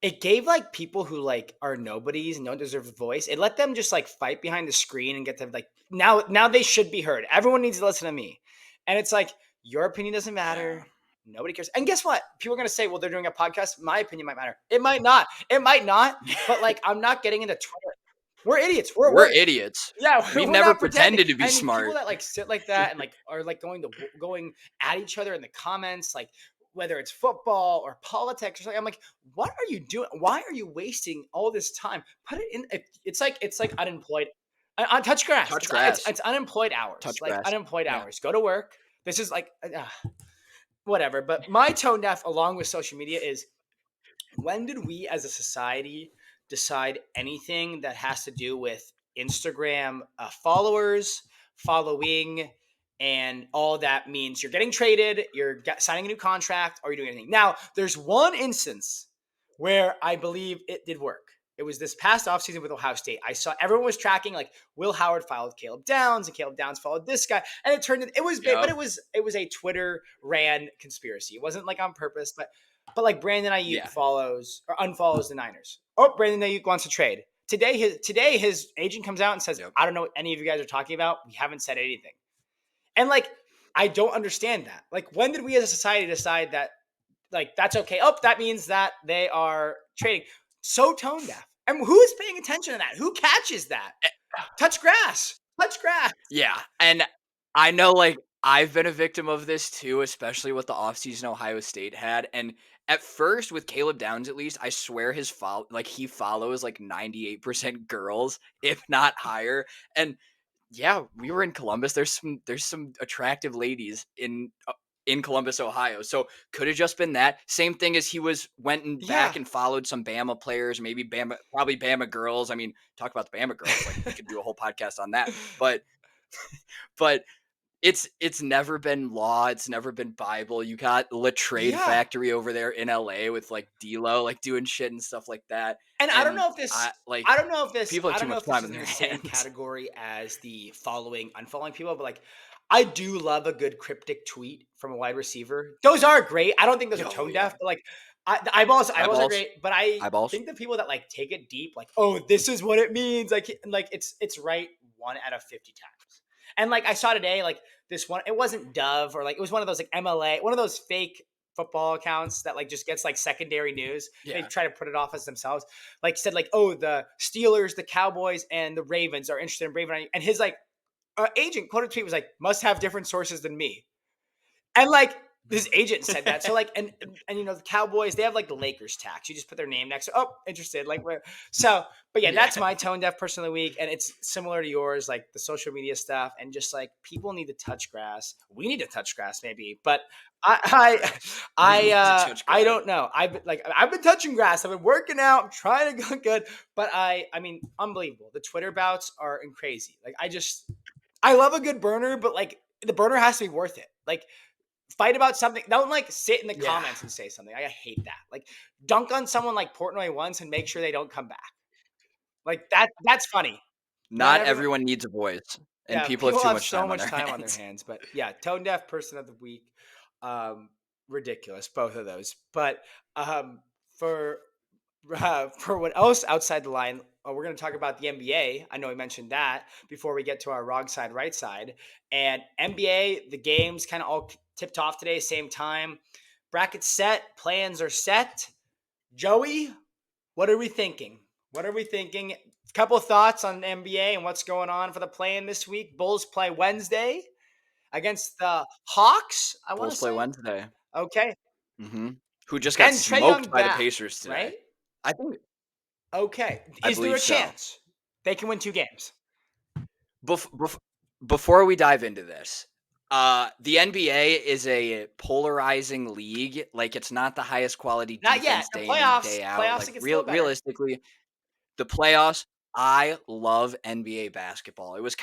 it gave like people who like are nobodies and don't deserve a voice. It let them just like fight behind the screen and get to like now they should be heard. Everyone needs to listen to me. And it's like your opinion doesn't Yeah. matter. Nobody cares. And guess what? People are gonna say, well, they're doing a podcast. My opinion might matter. It might not. It might not. But like I'm not getting into Twitter. We're idiots. We're idiots. Yeah, We've we're never not pretending. pretended to be I mean, people smart. that like sit like that and like are like going at each other in the comments, like whether it's football or politics or something. I'm like, what are you doing? Why are you wasting all this time? Put it in. It's like unemployed on touch grass. Touch It's grass. it's unemployed hours. Touch Like grass. unemployed Yeah. hours. Go to work. This is like whatever. But my tone deaf along with social media is when did we as a society decide anything that has to do with Instagram followers, following, and all that means you're getting traded, signing a new contract, or you're doing anything? Now, there's one instance where I believe it did work. It was this past offseason with Ohio State. I saw everyone was tracking like Will Howard followed Caleb Downs and Caleb Downs followed this guy, and it turned in, it was big, but Yep. it was a Twitter ran conspiracy. It wasn't like on purpose, but like Brandon Ayuk Yeah. follows or unfollows the Niners. Oh, Brandon Ayuk wants to trade. Today his agent comes out and says, Yep. I don't know what any of you guys are talking about. We haven't said anything. And like, I don't understand that. Like, when did we as a society decide that like that's okay? Oh, that means that they are trading. So tone deaf. And who is paying attention to that? Who catches that? Touch grass. Touch grass. Yeah, and I know, like, I've been a victim of this too, especially with the offseason Ohio State had, and at first, with Caleb Downs at least, I swear he follows, like, 98% girls, if not higher, and yeah, we were in Columbus, there's some attractive ladies in Columbus, Ohio, so could have just been that. Same thing as went and Yeah. back and followed some Bama players, maybe probably Bama girls. I mean, talk about the Bama girls, like, we could do a whole podcast on that, but but it's never been law. It's never been Bible. You got La Trade Yeah. Factory over there in LA with like D'Lo, like doing shit and stuff like that. And I don't And know if this I I don't know if this people have I too don't know much if this time is in in their the same hands. category as the following, unfollowing people, but like I do love a good cryptic tweet from a wide receiver. Those are great. I don't think those are Oh tone yeah, deaf, but like the eyeballs are eyeballs, great. But I eyeballs. think the people that like take it deep, like, oh, this is what it means, like it's right 1 out of 50 times. And like I saw today, like this one, it wasn't Dove or like it was one of those like MLA, one of those fake football accounts that like just gets like secondary news. They Yeah, try to put it off as themselves. Like said, like, oh, the Steelers, the Cowboys, and the Ravens are interested in Raven. And his like agent quoted tweet was like, must have different sources than me. And like his agent said that. So like, and you know, the Cowboys, they have like the Lakers tax. You just put their name next to, oh, interested. Like so, but yeah, yeah, that's my tone deaf person of the week. And it's similar to yours, like the social media stuff, and just like people need to touch grass. We need to touch grass, maybe. But I we need to touch I grass. don't know. I've been touching grass. I've been working out. I'm trying to go good. But I mean, unbelievable. The Twitter bouts are crazy. Like I love a good burner, but like the burner has to be worth it. Like fight about something. Don't like sit in the Yeah. comments and say something. I hate that. Like dunk on someone like Portnoy once and make sure they don't come back. Like that's funny. Not everyone- everyone needs a voice, and Yeah, people have too much so time much on their time on their hands. hands. But yeah, tone deaf person of the week. Ridiculous, both of those. But um, for for what else outside the line, we're going to talk about the NBA. I know we mentioned that before we get to our wrong side, right side. And NBA, the games kind of all tipped off today, same time. Brackets set, plans are set. Joey, what are we thinking? What are we thinking? Couple thoughts on NBA and what's going on for the play-in this week. Bulls play Wednesday against the Hawks. I want to Bulls play say. Wednesday. Okay. Mm-hmm. who just got And Trae smoked Young by the back, Pacers today. right? I think Okay. I Is there a believe so. chance they can win 2 games? Before we dive into this, the NBA is a polarizing league. Like, it's not the highest quality Not yet. defense The day in and playoffs, day out. playoffs Like, it gets still better. realistically, the playoffs. I love NBA basketball. It was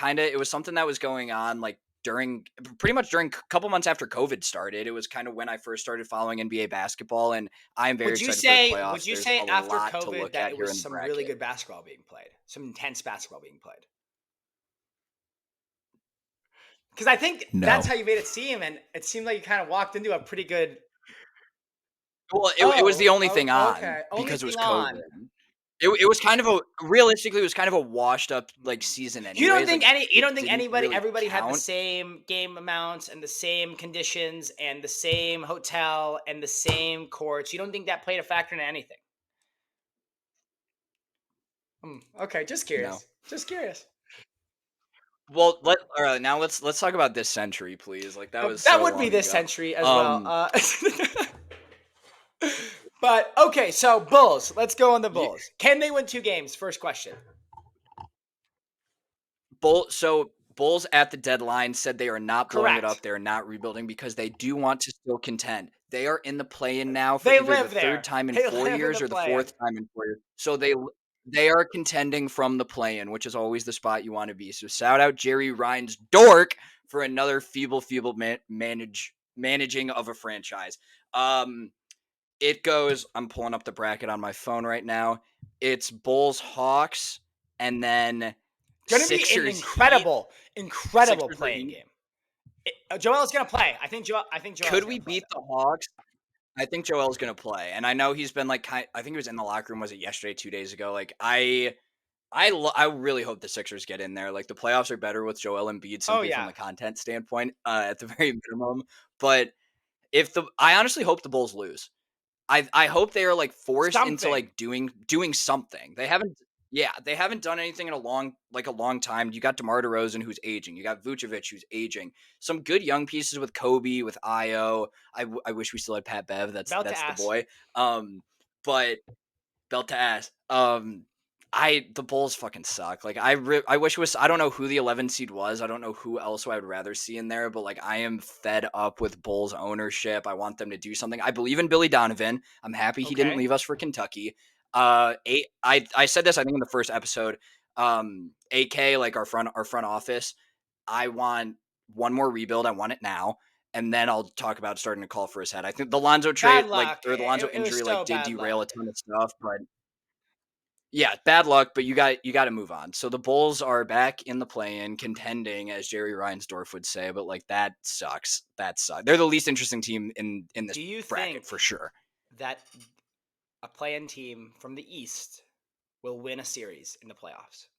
something that was going on like pretty much during a couple months after COVID started. It was kind of when I first started following NBA basketball, and I'm very Would you excited for the say playoffs. There's a after lot to COVID look that at it here was in the some really bracket. good basketball being played? Some intense basketball being played? Because I think that's No. how you made it seem, and it seemed like you kind of walked into a pretty good. Well, it was the only thing on Okay. Only because it was thing COVID. on. It was kind of realistically, it was kind of a washed up like season anyways. You don't think like, didn't really everybody had the count. same game amounts and the same conditions and the same hotel and the same courts? You don't think that played a factor in anything? Okay, just No. curious. Just curious. Well, all right, now let's talk about this century, please. Like that was that so would be long this ago. century as well. But okay, so Bulls. Let's go on the Bulls. Can they win 2 games? First question. Bulls at the deadline said they are not blowing it Correct. up. They are not rebuilding because they do want to still contend. They are in the play-in now for They either live the there. third time in They 4 live in years the or the play-in. 4th time in 4 years. So they are contending from the play-in, which is always the spot you want to be. So shout out Jerry Reinsdorf for another feeble managing of a franchise. It goes, I'm pulling up the bracket on my phone right now. It's Bulls Hawks and then Gonna be an Sixers incredible Sixers or playing Heat. game. Joel's gonna play. I think Joel. Could we beat the Hawks? I think Joel's gonna play, and I know he's been like I think he was in the locker room. Was it yesterday? 2 days ago? Like I really hope the Sixers get in there. Like the playoffs are better with Joel Embiid simply from the content standpoint, at the very minimum. But I honestly hope the Bulls lose. I hope they are like forced into like doing something. They haven't done anything in a long time. You got DeMar DeRozan who's aging. You got Vucevic who's aging. Some good young pieces with Kobe, with Io. I wish we still had Pat Bev. That's the boy. But belt to ass. The Bulls fucking suck. Like I wish it was. I don't know who the 11 seed was. I don't know who else I would rather see in there. But like I am fed up with Bulls ownership. I want them to do something. I believe in Billy Donovan. I'm happy he didn't leave us for Kentucky. I said this I think in the first episode. AK like our front office. I want one more rebuild. I want it now. And then I'll talk about starting to call for his head. I think the Lonzo trade, the Lonzo injury, did derail a ton of stuff. But yeah, bad luck. But you got to move on. So the Bulls are back in the play-in, contending, as Jerry Reinsdorf would say. But like that sucks. That sucks. They're the least interesting team in this bracket for sure. That a play-in team from the East will win a series in the playoffs?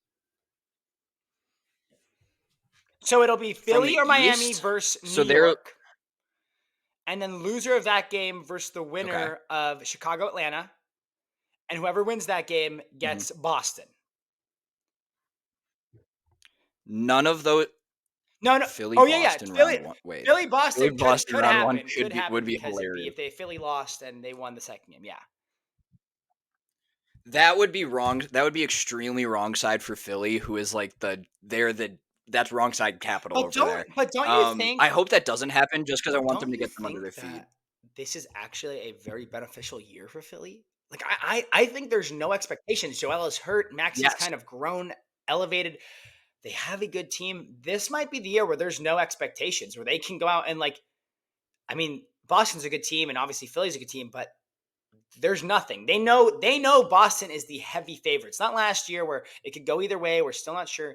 So it'll be Philly or Miami versus New York. And then loser of that game versus the winner of Chicago, Atlanta. And whoever wins that game gets Boston. None of those. No. Philly, Boston, round one. Wait. Philly, Boston Boston could round happen. one would be hilarious. If they Philly lost and they won the second game, yeah. That would be wrong. That would be extremely wrong side for Philly, who is like that's wrong side capital over there. But don't you think? I hope that doesn't happen just because I want them to get them under their feet. This is actually a very beneficial year for Philly. Like I think there's no expectations. Joel is hurt. Maxi's kind of grown, elevated. They have a good team. This might be the year where there's no expectations, where they can go out and Boston's a good team, and obviously Philly's a good team, but there's nothing. They know Boston is the heavy favorite. It's not last year where it could go either way. We're still not sure.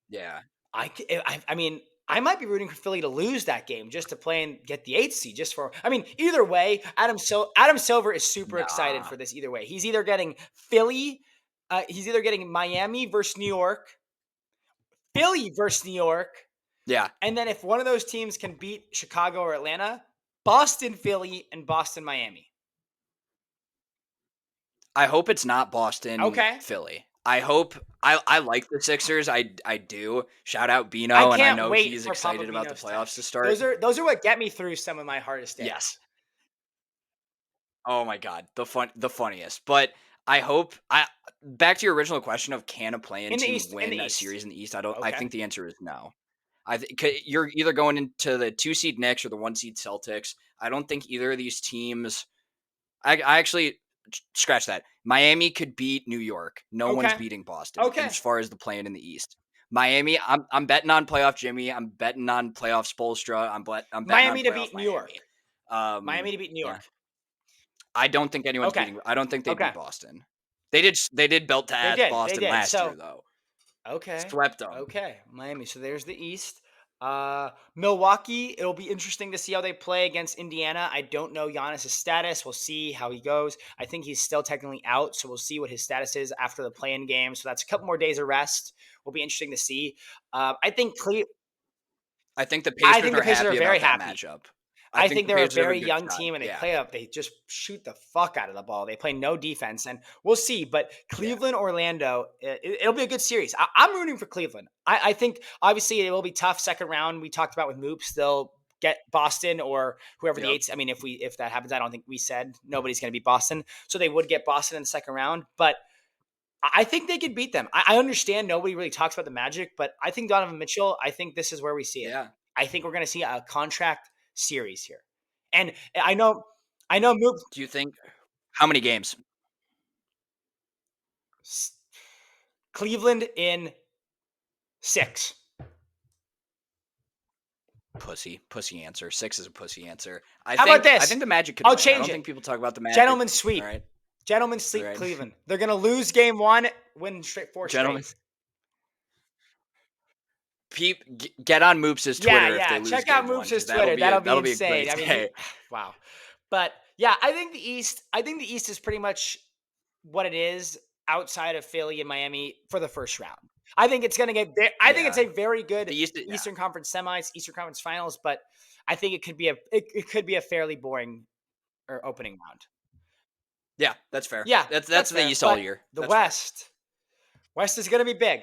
Yeah. I might be rooting for Philly to lose that game just to play and get the 8th seed. Either way, Adam Silver is super excited for this either way. He's either getting Philly, he's either getting Miami versus New York, Philly versus New York. Yeah. And then if one of those teams can beat Chicago or Atlanta, Boston, Philly, and Boston, Miami. I hope it's not Boston, Philly. I hope I like the Sixers. I do. Shout out Bino, and I know he's excited about the playoffs to start. Those are what get me through some of my hardest days. Yes. Oh my god, the funniest. But I hope I back to your original question of can a play-in In the team East, in the win a East. series in the East? I Okay. think the answer is no. You're either going into the 2 seed Knicks or the 1 seed Celtics. I don't think either of these teams. I actually scratch that. Miami could beat New York. No one's Okay. beating Boston as Okay. far as the play-in in the East. Miami, I'm betting on playoff Jimmy. I'm betting on playoff Spoelstra. I'm betting on Miami to playoff beat New York. Miami. Miami to beat New Yeah. York. I don't think anyone's Okay. beating. I don't think they Okay. beat Boston. They did belt to They ass did. They Boston did. last year So though. okay. Swept them. Okay. Miami. So there's the East. Milwaukee, it'll be interesting to see how they play against Indiana. I don't know Giannis' status. We'll see how he goes. I think he's still technically out, so we'll see what his status is after the play-in game. So that's a couple more days of rest. Will be interesting to see. I think I think the I Pacers think the are Pacers are happy very about that happy. matchup. I I think think the they're a Pacers have a very good young shot. team and they Yeah. play up. They just shoot the fuck out of the ball. They play no defense, and we'll see. But Yeah. Cleveland, Orlando, it'll be a good series. I'm rooting for Cleveland. I think obviously it will be tough. Second round, we talked about with Moops, they'll get Boston or whoever the Yep. eights. I mean, if that happens, I don't think we said nobody's going to beat Boston, so they would get Boston in the second round. But I think they could beat them. I understand nobody really talks about the Magic, but I think Donovan Mitchell. I think this is where we see it. Yeah. I think we're going to see a contract series here. And I know, move Do you think how many games? Cleveland in 6. Pussy answer. 6 is a pussy answer. How about I this? think the Magic could I'll win. I change don't it. think people talk about the Magic. Gentlemen All sweep. right. Gentlemen All sleep right. Cleveland. They're going to lose game 1, win four Gentlemen, straight. get on Moops' Twitter if Yeah. they lose Check out game 1 Moops' because that'll Twitter. be a That'll be that'll be a insane. great I mean, day. wow. But yeah, I think the East is pretty much what it is outside of Philly and Miami for the first round. I think it's going to get. I think it's Yeah. a very good The East, yeah. Eastern Conference semis, Eastern Conference Finals, but I think it could be a fairly boring or opening round. Yeah, that's fair. Yeah, That's the fair. East all But year. the That's fair. West is going to be big.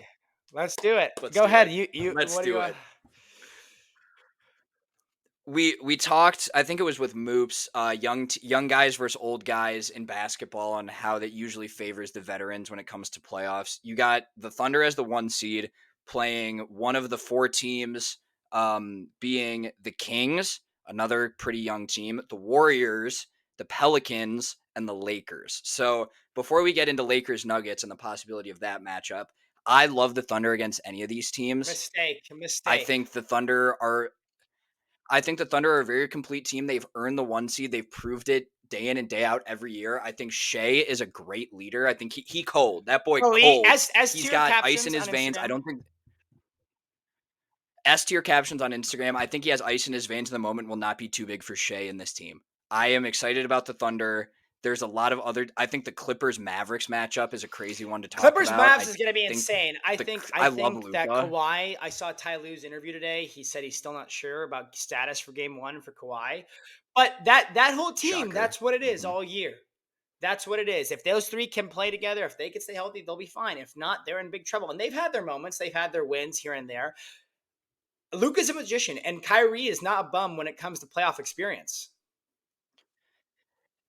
Let's do it. Let's Go do ahead. it. You. Let's What do do you? it. We talked. I think it was with Moops, young guys versus old guys in basketball, and how that usually favors the veterans when it comes to playoffs. You got the Thunder as the 1 seed playing one of the 4 teams, being the Kings, another pretty young team, the Warriors, the Pelicans, and the Lakers. So before we get into Lakers Nuggets and the possibility of that matchup, I love the Thunder against any of these teams. Mistake. I think the Thunder are a very complete team. They've earned the 1 seed. They've proved it day in and day out every year. I think Shea is a great leader. I think he cold. That boy cold. As He's tier got ice in captions his on veins. I Instagram. don't think S tier captions on Instagram. I think he has ice in his veins in the moment will not be too big for Shea in this team. I am excited about the Thunder. There's a lot of other. I think the Clippers Mavericks matchup is a crazy one to talk Clippers about. Mavs is going to be think insane. I the think I love that Luka. Kawhi. I saw Ty Lue's interview today. He said he's still not sure about status for Game 1 for Kawhi, but that whole team. Shocker. That's what it is Mhm. all year. That's what it is. If those 3 can play together, if they can stay healthy, they'll be fine. If not, they're in big trouble. And they've had their moments. They've had their wins here and there. Luka's a magician, and Kyrie is not a bum when it comes to playoff experience.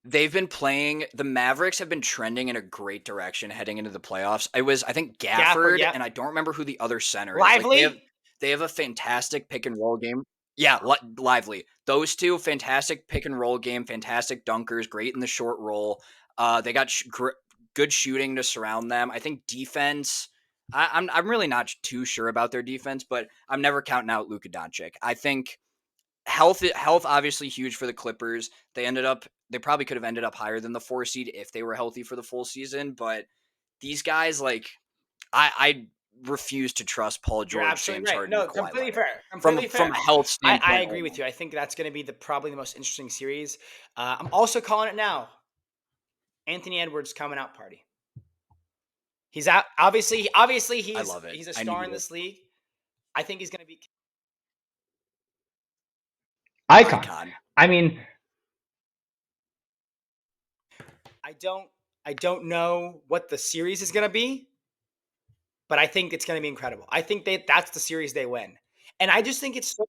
They've been playing. The Mavericks have been trending in a great direction heading into the playoffs. I think Gafford, yeah. and I don't remember who the other center is. Lively. They have a fantastic pick and roll game. Yeah, Lively. Those two, fantastic pick and roll game, fantastic dunkers, great in the short roll. They got good shooting to surround them. I think defense. I'm really not too sure about their defense, but I'm never counting out Luka Doncic. I think health obviously huge for the Clippers. They probably could have ended up higher than the 4 seed if they were healthy for the full season, but these guys, like, I refuse to trust Paul You're George, absolutely James right. Harden, No, and Kawhi completely Leonard. fair. Completely fair. From a health standpoint. I agree with you. I think that's going to be probably the most interesting series. I'm also calling it now. Anthony Edwards coming out party. He's out. Obviously I love it. he's a I star need in it. this league. I think he's going to be Icon. I mean, I don't know what the series is going to be, but I think it's going to be incredible. I think that's the series they win. And I just think it's so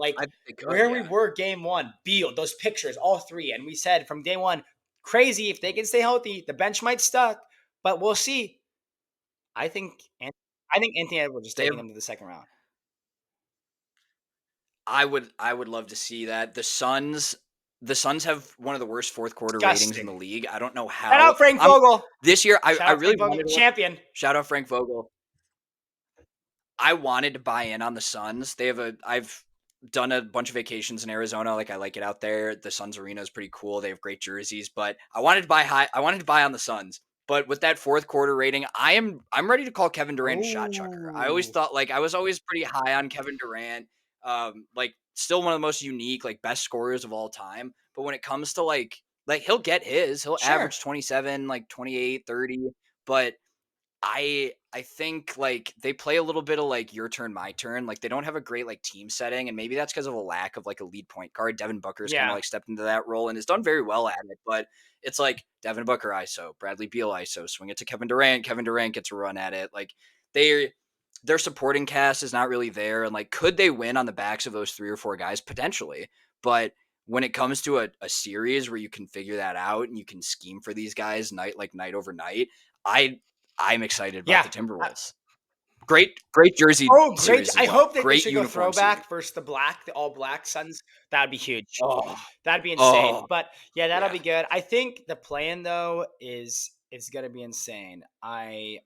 like I think they could, where we yeah. were game one, Beal, those pictures, all three. And we said from day one, crazy. If they can stay healthy, the bench might stuck, but we'll see. I think Anthony Edwards is They taking have them to the second round. I would love to see that. The Suns have one of the worst fourth quarter ratings in the Disgusting. league. I don't know Shout how. out Frank Vogel. This year, Shout I out really Frank Vogel, wanted to champion. shout out Frank Vogel. I wanted to buy in on the Suns. I've done a bunch of vacations in Arizona. Like I like it out there. The Suns arena is pretty cool. They have great jerseys, but I wanted to buy on the Suns. But with that fourth quarter rating, I'm ready to call Kevin Durant a shot chucker. I always Ooh. thought I was always pretty high on Kevin Durant. Like still one of the most unique, like best scorers of all time. But when it comes to like he'll get he'll Sure. average 27, like 28, 30. But I think like they play a little bit of like your turn, my turn. Like they don't have a great like team setting, and maybe that's because of a lack of like a lead point guard. Devin Booker's kind Yeah. of like stepped into that role and has done very well at it. But it's like Devin Booker ISO, Bradley Beal ISO, swing it to Kevin Durant. Kevin Durant gets a run at it. Like their supporting cast is not really there. And like could they win on the backs of those 3 or 4 guys? Potentially. But when it comes to a series where you can figure that out and you can scheme for these guys night over night, I'm excited about Yeah. the Timberwolves. Great jersey. Oh, great. series as I well. hope they Great should go uniform throwback series. versus the all black Suns. That'd be huge. Oh, That'd be insane. oh, But yeah, that'll yeah. be good. I think the plan though is gonna be insane. I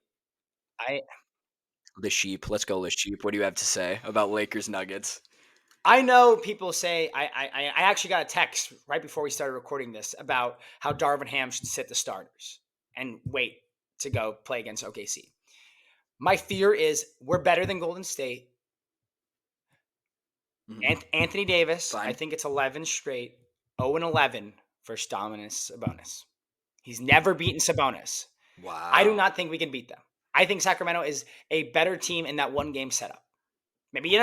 The Sheep. Let's go, the Sheep. What do you have to say about Lakers Nuggets? I know people say I actually got a text right before we started recording this about how Darvin Ham should sit the starters and wait to go play against OKC. My fear is we're better than Golden State. Mhm. Anthony Davis, Fine. I think it's 11 straight, 0-11 versus Dominus Sabonis. He's never beaten Sabonis. Wow. I do not think we can beat them. I think Sacramento is a better team in that one game setup. Maybe in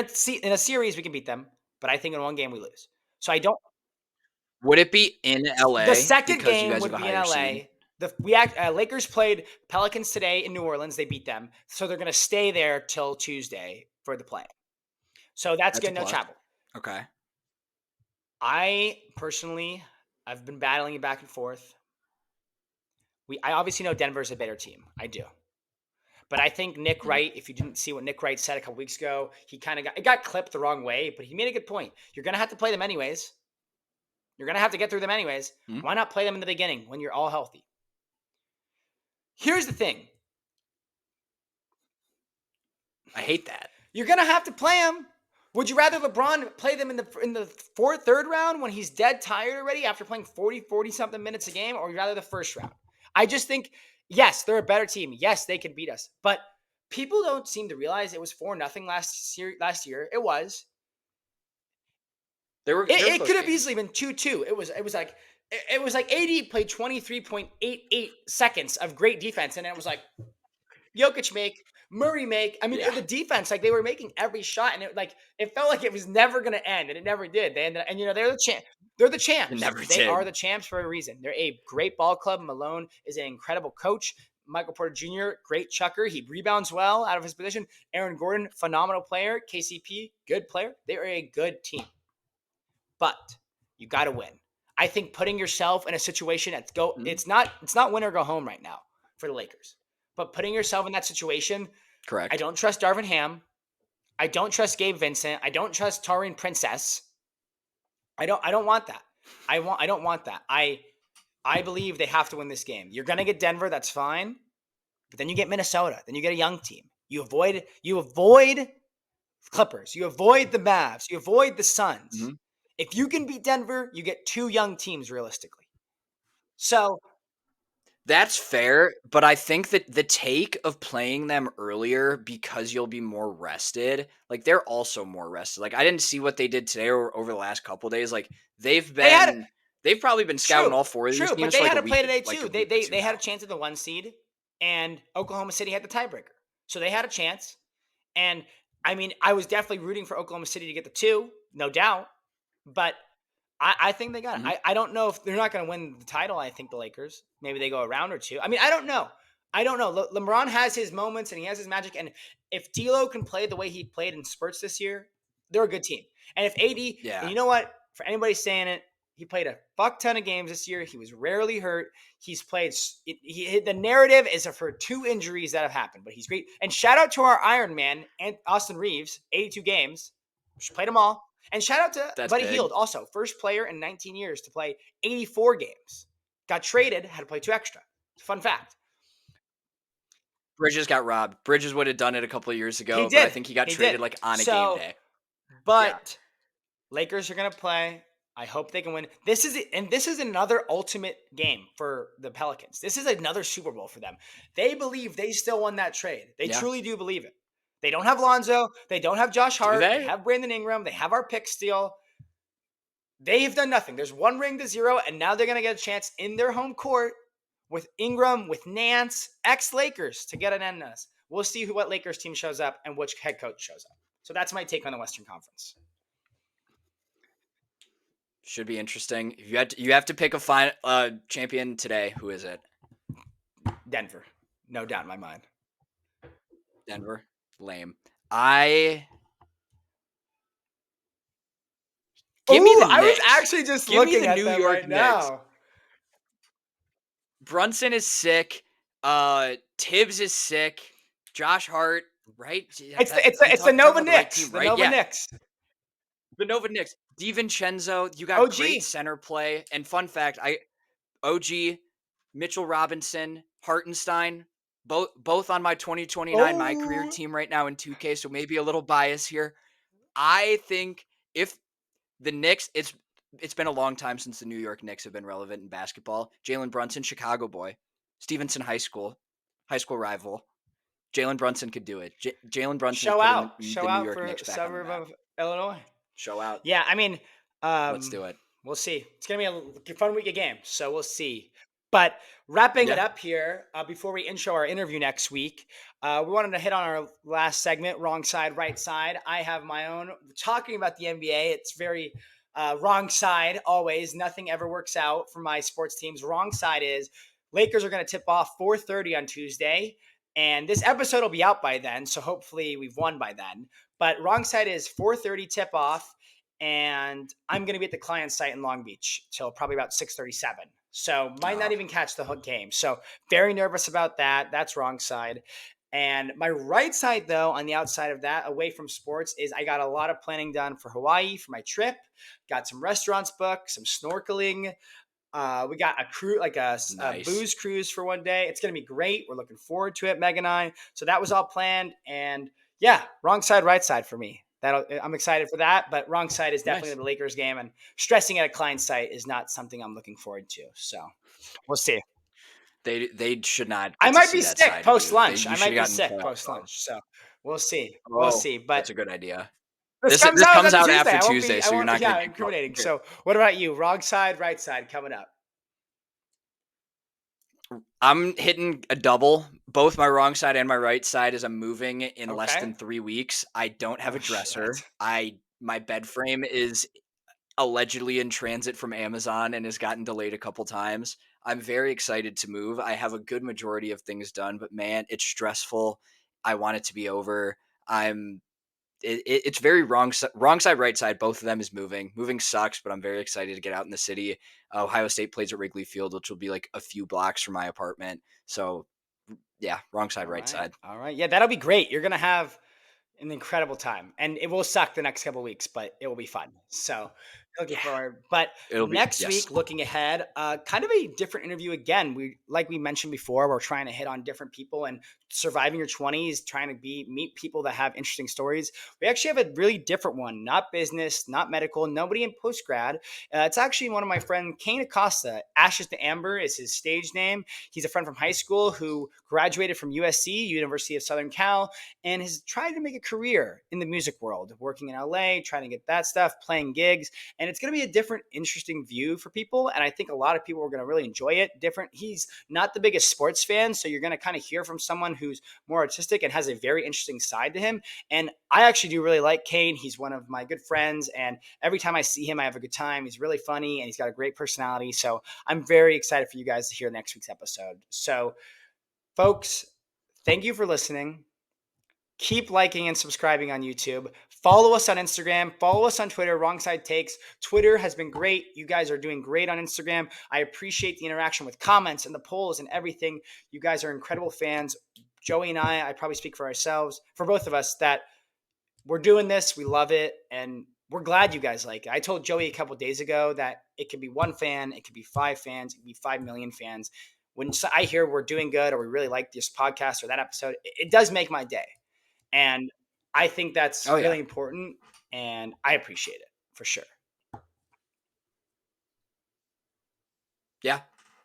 a series we can beat them, but I think in one game we lose. So I don't. Would it be in LA? The second because you game guys would have a be in higher LA. seed? Lakers played Pelicans today in New Orleans. They beat them, so they're going to stay there till Tuesday for the play. So that's a good. No plus. travel. Okay. I personally, I've been battling it back and forth. I obviously know Denver's a better team. I do. But I think Nick Wright, if you didn't see what Nick Wright said a couple weeks ago, he kind of got clipped the wrong way, but he made a good point. You're going to have to play them anyways. You're going to have to get through them anyways. Mhm. Why not play them in the beginning when you're all healthy? Here's the thing. I hate that. You're going to have to play them. Would you rather LeBron play them in the third round when he's dead tired already after playing 40 something minutes a game, or would you rather the first round? I just think, yes, they're a better team. Yes, they can beat us. But people don't seem to realize it was 4-0 last year. It was. It could have easily been 2-2. It was like AD played 23.88 seconds of great defense, and it was like Jokic make, Murray make. I mean, Yeah. the defense, like they were making every shot, and it felt like it was never going to end, and it never did. They ended, and they're the champ. They're the champs. It never They did. are the champs for a reason. They're a great ball club. Malone is an incredible coach. Michael Porter Jr., great chucker. He rebounds well out of his position. Aaron Gordon, phenomenal player. KCP, good player. They are a good team. But you got to win. I think putting yourself in a situation it's not win or go home right now for the Lakers. But putting yourself in that situation, Correct. I don't trust Darvin Ham. I don't trust Gabe Vincent. I don't trust Taurean Princess. I don't want that. I don't want that. I believe they have to win this game. You're gonna get Denver, that's fine. But then you get Minnesota. Then you get a young team. You avoid Clippers. You avoid the Mavs. You avoid the Suns. Mhm. If you can beat Denver, you get 2 young teams realistically. So That's fair, but I think that the take of playing them earlier because you'll be more rested, like they're also more rested. Like I didn't see what they did today or over the last couple of days. Like they've probably been scouting all 4 of these True, teams but for they like had a to play week, today like too. a week or two They had a now. chance at the 1 seed, and Oklahoma City had the tiebreaker, so they had a chance. And I mean, I was definitely rooting for Oklahoma City to get the 2, no doubt. But I think they got it. Mhm. I don't know if they're not going to win the title. I think the Lakers, maybe they go a round or 2. I mean, I don't know. LeBron has his moments and he has his magic. And if D'Lo can play the way he played in spurts this year, they're a good team. And if AD, Yeah. and you know what? For anybody saying it, he played a fuck ton of games this year. He was rarely hurt. He's played. The narrative is for 2 injuries that have happened, but he's great. And shout out to our Iron Man and Austin Reeves, 82 games, played them all. And shout out to That's Buddy big. Hield, also first player in 19 years to play 84 games. Got traded, had to play 2 extra. Fun fact. Bridges got robbed. Bridges would have done it a couple of years ago, He but I did. think he got He traded did. like on a So, game day. But Lakers are going to play. I hope they can win. This is another ultimate game for the Pelicans. This is another Super Bowl for them. They believe they still won that trade. They truly do believe it. They don't have Lonzo. They don't have Josh Hart. They have Brandon Ingram. They have our pick steal. They have done nothing. There's 1 ring to 0, and now they're going to get a chance in their home court with Ingram, with Nance, ex-Lakers, to get an end on us. We'll see what Lakers team shows up and which head coach shows up. So that's my take on the Western Conference. Should be interesting. You have to pick a final champion today. Who is it? Denver. No doubt in my mind. Denver. Lame. Give me the Knicks. I was actually just looking at New York right now. Brunson is sick. Tibbs is sick. Josh Hart, right? It's the Nova Knicks. The Nova Knicks. The Nova Knicks. DiVincenzo, you got great center play. And fun fact, OG, Mitchell Robinson, Hartenstein, both on my 2029 my career team right now in 2K, so maybe a little bias here. I think if the Knicks, it's been a long time since the New York Knicks have been relevant in basketball. Jalen Brunson, Chicago boy. Stevenson High School rival. Jalen Brunson could do it. Jalen Brunson show out the New York for Knicks back suburb of Illinois. Show out. Yeah, I mean, let's do it. We'll see. It's gonna be a fun week of games, so we'll see. But wrapping it up here, before we intro our interview next week, we wanted to hit on our last segment, wrong side, right side. I have my own. Talking about the NBA, it's very wrong side always. Nothing ever works out for my sports teams. Wrong side is Lakers are going to tip off 4:30 on Tuesday. And this episode will be out by then, so hopefully we've won by then. But wrong side is 4:30 tip off, and I'm going to be at the client site in Long Beach till probably about 6:37. So might not even catch the hook game. So very nervous about that. That's wrong side. And my right side, though, on the outside of that, away from sports, is I got a lot of planning done for Hawaii for my trip. Got some restaurants booked, some snorkeling. We got a cruise, like a booze cruise for one day. It's going to be great. We're looking forward to it, Meg and I. So that was all planned. And yeah, wrong side, right side for me. I'm excited for that. But wrong side is definitely the Lakers game. And stressing at a client site is not something I'm looking forward to. So we'll see. They should not. I might be sick post lunch. I might be sick post lunch. So we'll see. We'll see. But that's a good idea. This comes out after Tuesday, so you're not going to be incriminating. So what about you? Wrong side, right side coming up. I'm hitting a double. Both my wrong side and my right side as I'm moving in less than 3 weeks. I don't have a dresser. My bed frame is allegedly in transit from Amazon and has gotten delayed a couple times. I'm very excited to move. I have a good majority of things done, but man, it's stressful. I want it to be over. It's very wrong side, right side. Both of them is moving. Moving sucks, but I'm very excited to get out in the city. Ohio State plays at Wrigley Field, which will be like a few blocks from my apartment. So yeah, wrong side, right side. All right. Yeah, that'll be great. You're going to have an incredible time, and it will suck the next couple of weeks, but it will be fun. So looking forward. But next week, looking ahead, kind of a different interview again. Like we mentioned before, we're trying to hit on different people and surviving your 20s, trying to meet people that have interesting stories. We actually have a really different one, not business, not medical, nobody in post-grad. It's actually one of my friend, Kane Acosta. Ashes to Amber is his stage name. He's a friend from high school who graduated from USC, University of Southern Cal, and has tried to make a career in the music world, working in LA, trying to get that stuff, playing gigs. And it's going to be a different, interesting view for people. And I think a lot of people are going to really enjoy it. He's not the biggest sports fan, so you're going to kind of hear from someone who's more artistic and has a very interesting side to him. And I actually do really like Kane. He's one of my good friends. And every time I see him, I have a good time. He's really funny and he's got a great personality. So I'm very excited for you guys to hear next week's episode. So folks, thank you for listening. Keep liking and subscribing on YouTube. Follow us on Instagram. Follow us on Twitter, Wrong Side Takes. Twitter has been great. You guys are doing great on Instagram. I appreciate the interaction with comments and the polls and everything. You guys are incredible fans. Joey and I probably speak for ourselves, for both of us, that we're doing this. We love it. And we're glad you guys like it. I told Joey a couple days ago that it could be one fan, it could be 5 fans, it could be 5 million fans. When I hear we're doing good or we really like this podcast or that episode, it does make my day. And I think that's really important, and I appreciate it for sure. Yeah,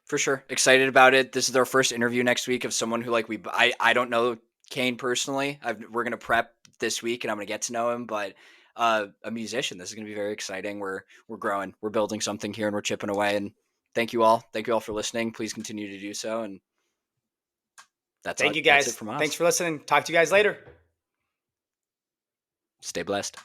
for sure. Excited about it. This is our first interview next week of someone who I don't know Kane personally. We're going to prep this week and I'm going to get to know him, but a musician. This is going to be very exciting. We're growing. We're building something here and we're chipping away. And thank you all. Thank you all for listening. Please continue to do so. And thank you guys. That's it from us. Thanks for listening. Talk to you guys later. Stay blessed.